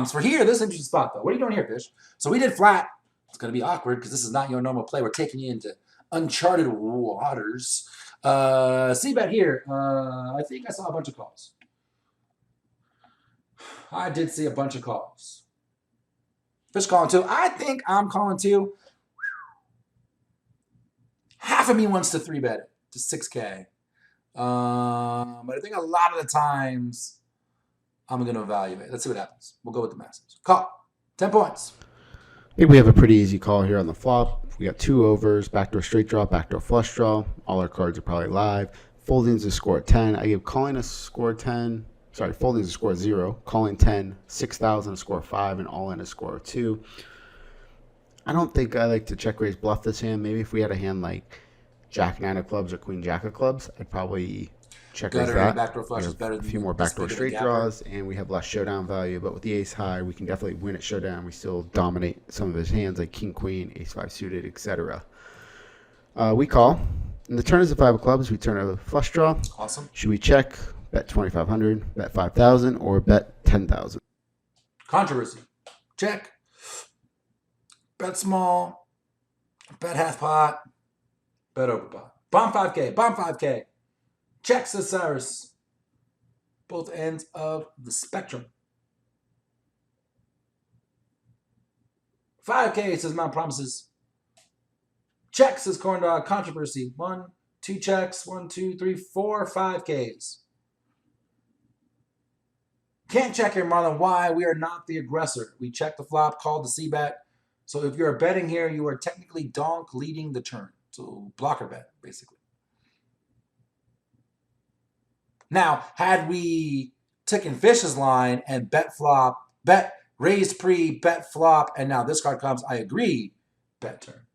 for here, this is an interesting spot though. What are you doing here, Fish? So we did flat. It's gonna be awkward because this is not your normal play. We're taking you into uncharted waters. C-bet here. I think I saw a bunch of calls. I did see a bunch of calls. Fish calling too. I think I'm calling too. Half of me wants to 3-bet it to 6K. But I think a lot of the times I'm going to evaluate. Let's see what happens. We'll go with the masses. Call. 10 points. I think we have a pretty easy call here on the flop. We got 2 overs, backdoor straight draw, backdoor flush draw. All our cards are probably live. Folding's a score of 10. I give calling a score 10. Sorry, folding's a score of 0. Calling 10. 6,000 a score of 5. And all in a score of 2. I don't think I like to check raise bluff this hand. Maybe if we had a hand like Jack 9 of clubs or Queen Jack of clubs, I'd probably check raise that. Backdoor flush is better a few more backdoor straight draws, and we have less showdown value. But with the ace high, we can definitely win at showdown. We still dominate some of his hands like King Queen, Ace 5 suited, etc. We call. And the turn is the 5 of clubs. We turn a flush draw. Awesome. Should we check, bet 2,500, bet 5,000, or bet 10,000? Controversy. Check. Bet small. Bet half pot. Bet over pot. Bomb 5K. Bomb 5K. Check, says Cyrus. Both ends of the spectrum. 5K, says Mount Promises. Check, says Corn Dog. Controversy. 1, 2 checks. 1, 2, 3, 4, 5Ks. Can't check here, Marlon. Why? We are not the aggressor. We check the flop, called the C-bet. So if you're betting here, you are technically donk leading the turn. So blocker bet, basically. Now, had we taken Fish's line and bet flop, bet raise pre, bet flop, and now this card comes, I agree, bet turn.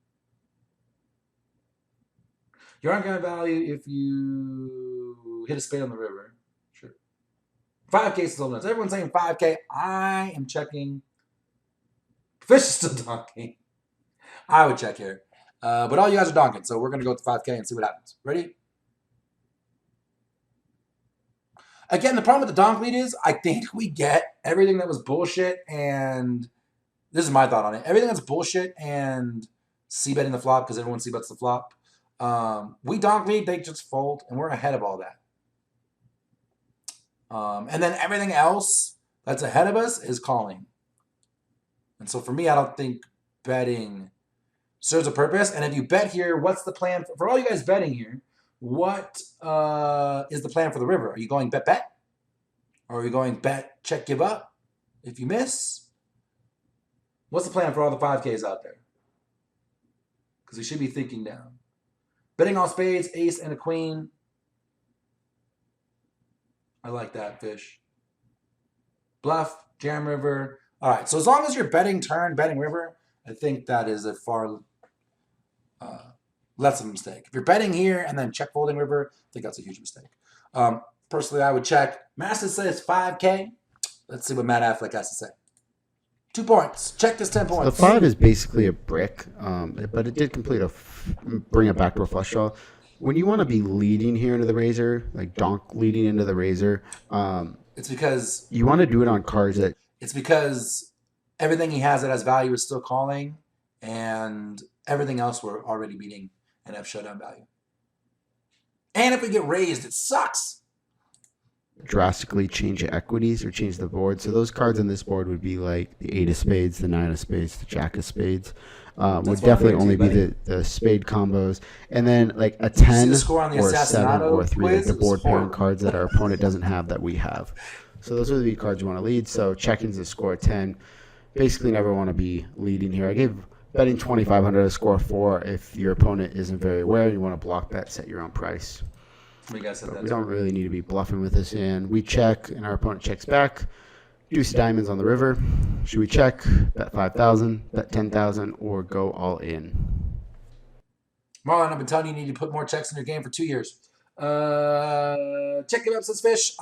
You aren't going to value if you hit a spade on the river. Sure. 5K is still nuts. Everyone's saying 5K. I am checking. Fish is still donking. I would check here. But all you guys are donking, so we're going to go with the 5K and see what happens. Ready? Again, the problem with the donk lead is I think we get everything that was bullshit, and this is my thought on it. Everything that's bullshit and c-betting the flop because everyone c-bets the flop. We donk lead, they just fold, and we're ahead of all that. And then everything else that's ahead of us is calling. And so for me, I don't think betting serves a purpose. And if you bet here, what's the plan for all you guys betting here? What is the plan for the river? Are you going bet? Or are you going bet, check, give up? If you miss, what's the plan for all the 5Ks out there? Because we should be thinking down. Betting all spades, ace, and a queen. I like that, Fish. Bluff, jam river. All right, so as long as you're betting turn, betting river, I think that is a far less of a mistake. If you're betting here and then check folding river, I think that's a huge mistake. Personally, I would check. Master says 5K. Let's see what Matt Affleck has to say. 2 points. Check this 10 points. The 5 is basically a brick, but it did complete bring a backdoor flush draw. When you want to be leading here into the razor, like donk leading into the razor, it's because you want to do it on cards that. It's because everything he has that has value is still calling, and everything else we're already beating and have showdown value. And if we get raised, it sucks. Drastically change the equities or change the board. So those cards on this board would be like the 8 of spades, the 9 of spades, the jack of spades. Would definitely only be the spade combos. And then like a 10 or a 7 or a 3, like the board pairing cards that our opponent doesn't have that we have. So those are the cards you want to lead. So check-in's a score of 10. Basically never want to be leading here. I gave betting 2,500 a score of 4 if your opponent isn't very aware. You want to block bet, set your own price. We don't really need to be bluffing with this hand. We check, and our opponent checks back. Deuce diamonds on the river. Should we check, bet 5,000, bet 10,000, or go all in? Marlon, I've been telling you need to put more checks in your game for 2 years. Check it up, says Fish.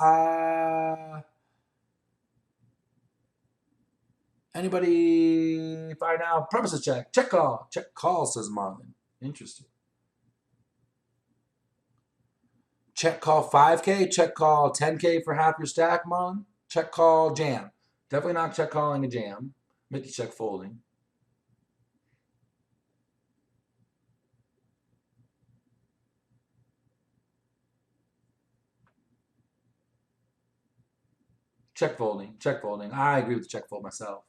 Anybody find out? Premises check. Check call. Check call, says Marlon. Interesting. Check call 5K. Check call 10K for half your stack, Marlon. Check call jam. Definitely not check calling a jam. Mickey check folding. Check folding. Check folding. I agree with the check fold myself.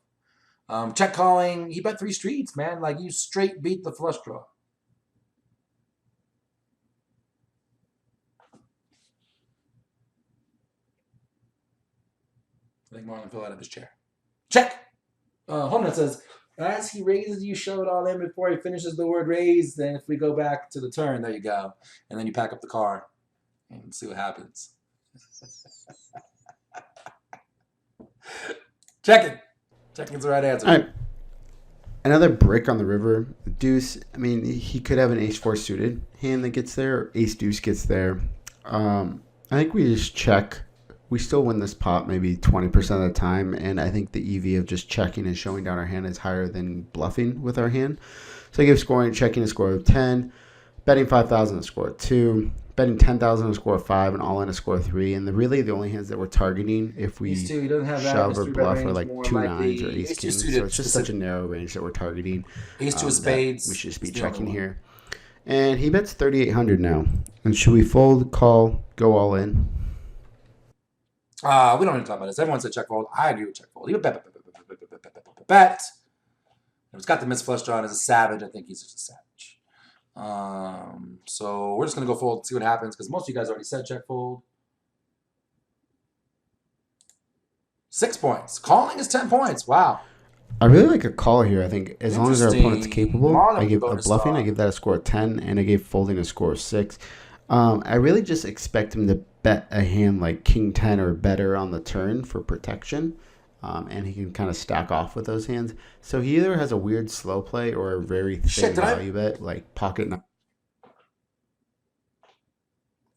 Check calling. He bet 3 streets, man. Like, you straight beat the flush draw. I think Marlon fell out of his chair. Check. Homeland says, as he raises, you shove it all in before he finishes the word raise. Then if we go back to the turn, there you go. And then you pack up the car and see what happens. Checking. Checking's the right answer. All right. Another brick on the river. Deuce, I mean, he could have an ace-4 suited hand that gets there, or ace-deuce gets there. I think we just check. We still win this pot maybe 20% of the time, and I think the EV of just checking and showing down our hand is higher than bluffing with our hand. So I give checking a score of 10, betting 5,000 a score of 2, betting 10,000 a score of 5, and all in a score of 3. And really the only hands that we're targeting if we shove or bluff are like 2 nines or ace king. So it's just such a narrow range that we're targeting. Ace 2 of spades. We should just be checking here. And he bets 3,800 now. And should we fold, call, go all in? We don't need to talk about this. Everyone said check fold. I agree with check fold. He would bet. If it's got the missed flush draw and is a savage, I think he's just a savage. So we're just going to go fold and see what happens because most of you guys already said check fold. 6 points. Calling is 10 points. Wow. I really like a call here. I think as long as our opponent's capable, I give a bluffing, I give that a score of 10, and I gave folding a score of 6. I really just expect him to bet a hand like king 10 or better on the turn for protection, and he can kind of stack off with those hands. So he either has a weird slow play or a very thin value bet, like pocket 9.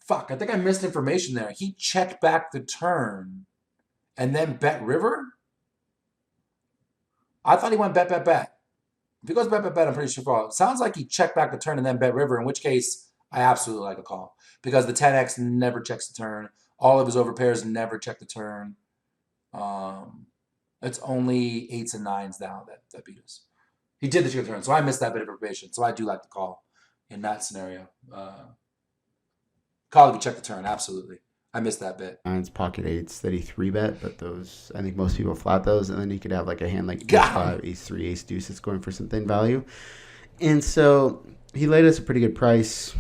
Fuck, I think I missed information there. He checked back the turn and then bet river? I thought he went bet. If he goes bet, I'm pretty sure. It sounds like he checked back the turn and then bet river, in which case I absolutely like a call. Because the 10x never checks the turn. All of his overpairs never check the turn. It's only 8s and 9s now that beat us. He did the check the turn, so I missed that bit of information. So I do like the call in that scenario. Call if you check the turn, absolutely. I missed that bit. 9s, pocket 8s that he 3-bet, but those, I think most people flat those, and then he could have like a hand like ace 5, ace 3, ace deuce that's going for some thin value. And so he laid us a pretty good price.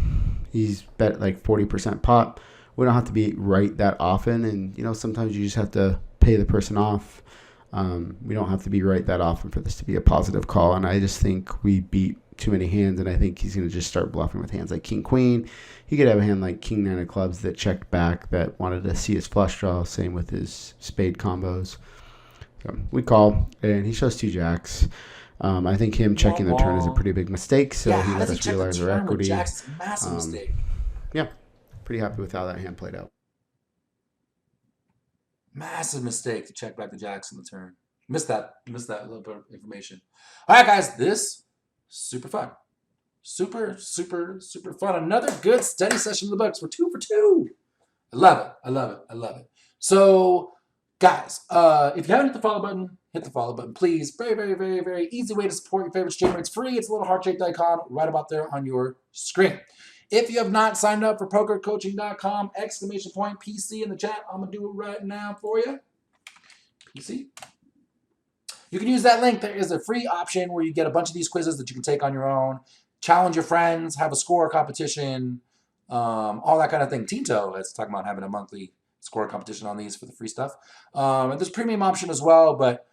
He's bet like 40% pot. We don't have to be right that often, and sometimes you just have to pay the person off. We don't have to be right that often for this to be a positive call, and I just think we beat too many hands, and I think he's going to just start bluffing with hands like king queen. He could have a hand like king 9 of clubs that checked back, that wanted to see his flush draw. Same with his spade combos. So we call, and he shows 2 jacks. I think him checking the turn is a pretty big mistake, so he let us realize our equity. Jack's a massive mistake. Yeah, pretty happy with how that hand played out. Massive mistake to check back the jacks on the turn. Missed that little bit of information. All right, guys, this super fun. Super fun. Another good steady session of the books. We're 2 for 2. I love it. So, guys, if you haven't hit the follow button, hit the follow button, please. Very easy way to support your favorite streamer. It's free. It's a little heart-shaped icon right about there on your screen. If you have not signed up for pokercoaching.com, !PC in the chat. I'm going to do it right now for you. PC. You can use that link. There is a free option where you get a bunch of these quizzes that you can take on your own, challenge your friends, have a score competition, all that kind of thing. Tinto is talking about having a monthly score competition on these for the free stuff. And there's premium option as well, but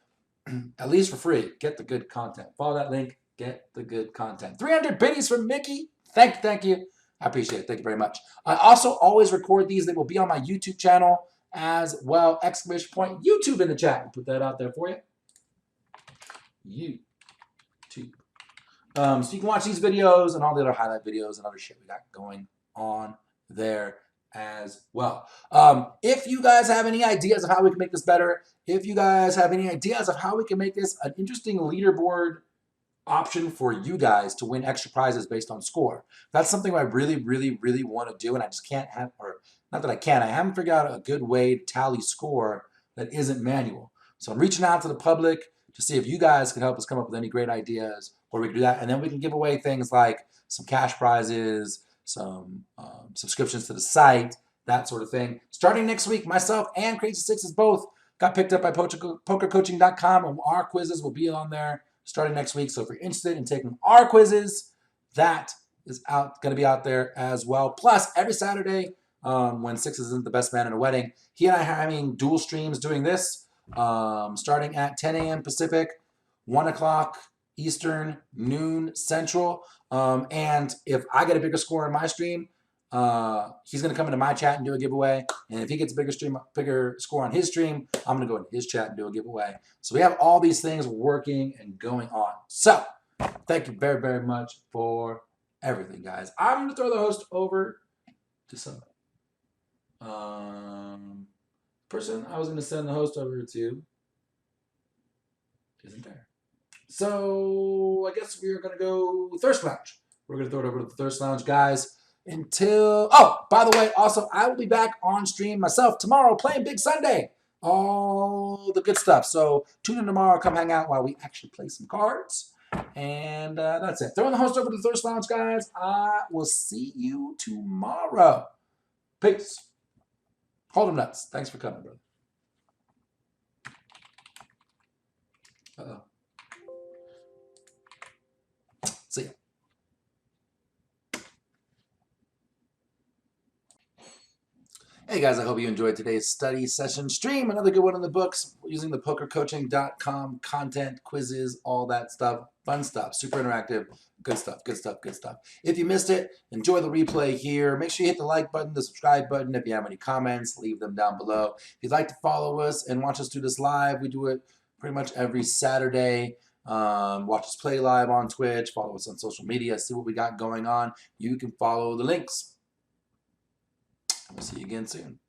at least for free, get the good content. Follow that link, get the good content. 300 biddies from Mickey. Thank you. I appreciate it. Thank you very much. I also always record these. They will be on my YouTube channel as well. ! YouTube in the chat. I'll put that out there for you. YouTube. So you can watch these videos and all the other highlight videos and other shit we got going on there as well. If you guys have any ideas of how we can make this better, if you guys have any ideas of how we can make this an interesting leaderboard option for you guys to win extra prizes based on score, that's something I really, really, really want to do, and I just can't have, or not that I can't, I haven't figured out a good way to tally score that isn't manual. So I'm reaching out to the public to see if you guys can help us come up with any great ideas where we can do that, and then we can give away things like some cash prizes, some subscriptions to the site, that sort of thing. Starting next week, myself and Crazy Sixes both got picked up by pokercoaching.com, and our quizzes will be on there starting next week. So if you're interested in taking our quizzes, that is going to be out there as well. Plus, every Saturday, when Sixes isn't the best man in a wedding, he and I are having dual streams doing this, starting at 10 a.m. Pacific, 1 o'clock Eastern, noon Central. And if I get a bigger score in my stream, he's going to come into my chat and do a giveaway. And if he gets a bigger score on his stream, I'm going to go into his chat and do a giveaway. So we have all these things working and going on. So thank you very, very much for everything, guys. I'm going to throw the host over to some person I was going to send the host over to isn't there. So I guess we're going to go Thirst Lounge. We're going to throw it over to the Thirst Lounge, guys. Until, oh, by the way, also, I will be back on stream myself tomorrow playing Big Sunday. All the good stuff. So tune in tomorrow. Come hang out while we actually play some cards. And that's it. Throwing the host over to the Thirst Lounge, guys. I will see you tomorrow. Peace. Hold 'em nuts. Thanks for coming, brother. Uh-oh. See ya. Hey guys, I hope you enjoyed today's study session stream. Another good one in the books using the pokercoaching.com content, quizzes, all that stuff. Fun stuff, super interactive, good stuff, good stuff, good stuff. If you missed it, enjoy the replay here. Make sure you hit the like button, the subscribe button. If you have any comments, leave them down below. If you'd like to follow us and watch us do this live, we do it pretty much every Saturday. Watch us play live on Twitch, follow us on social media, see what we got going on. You can follow the links. We'll see you again soon.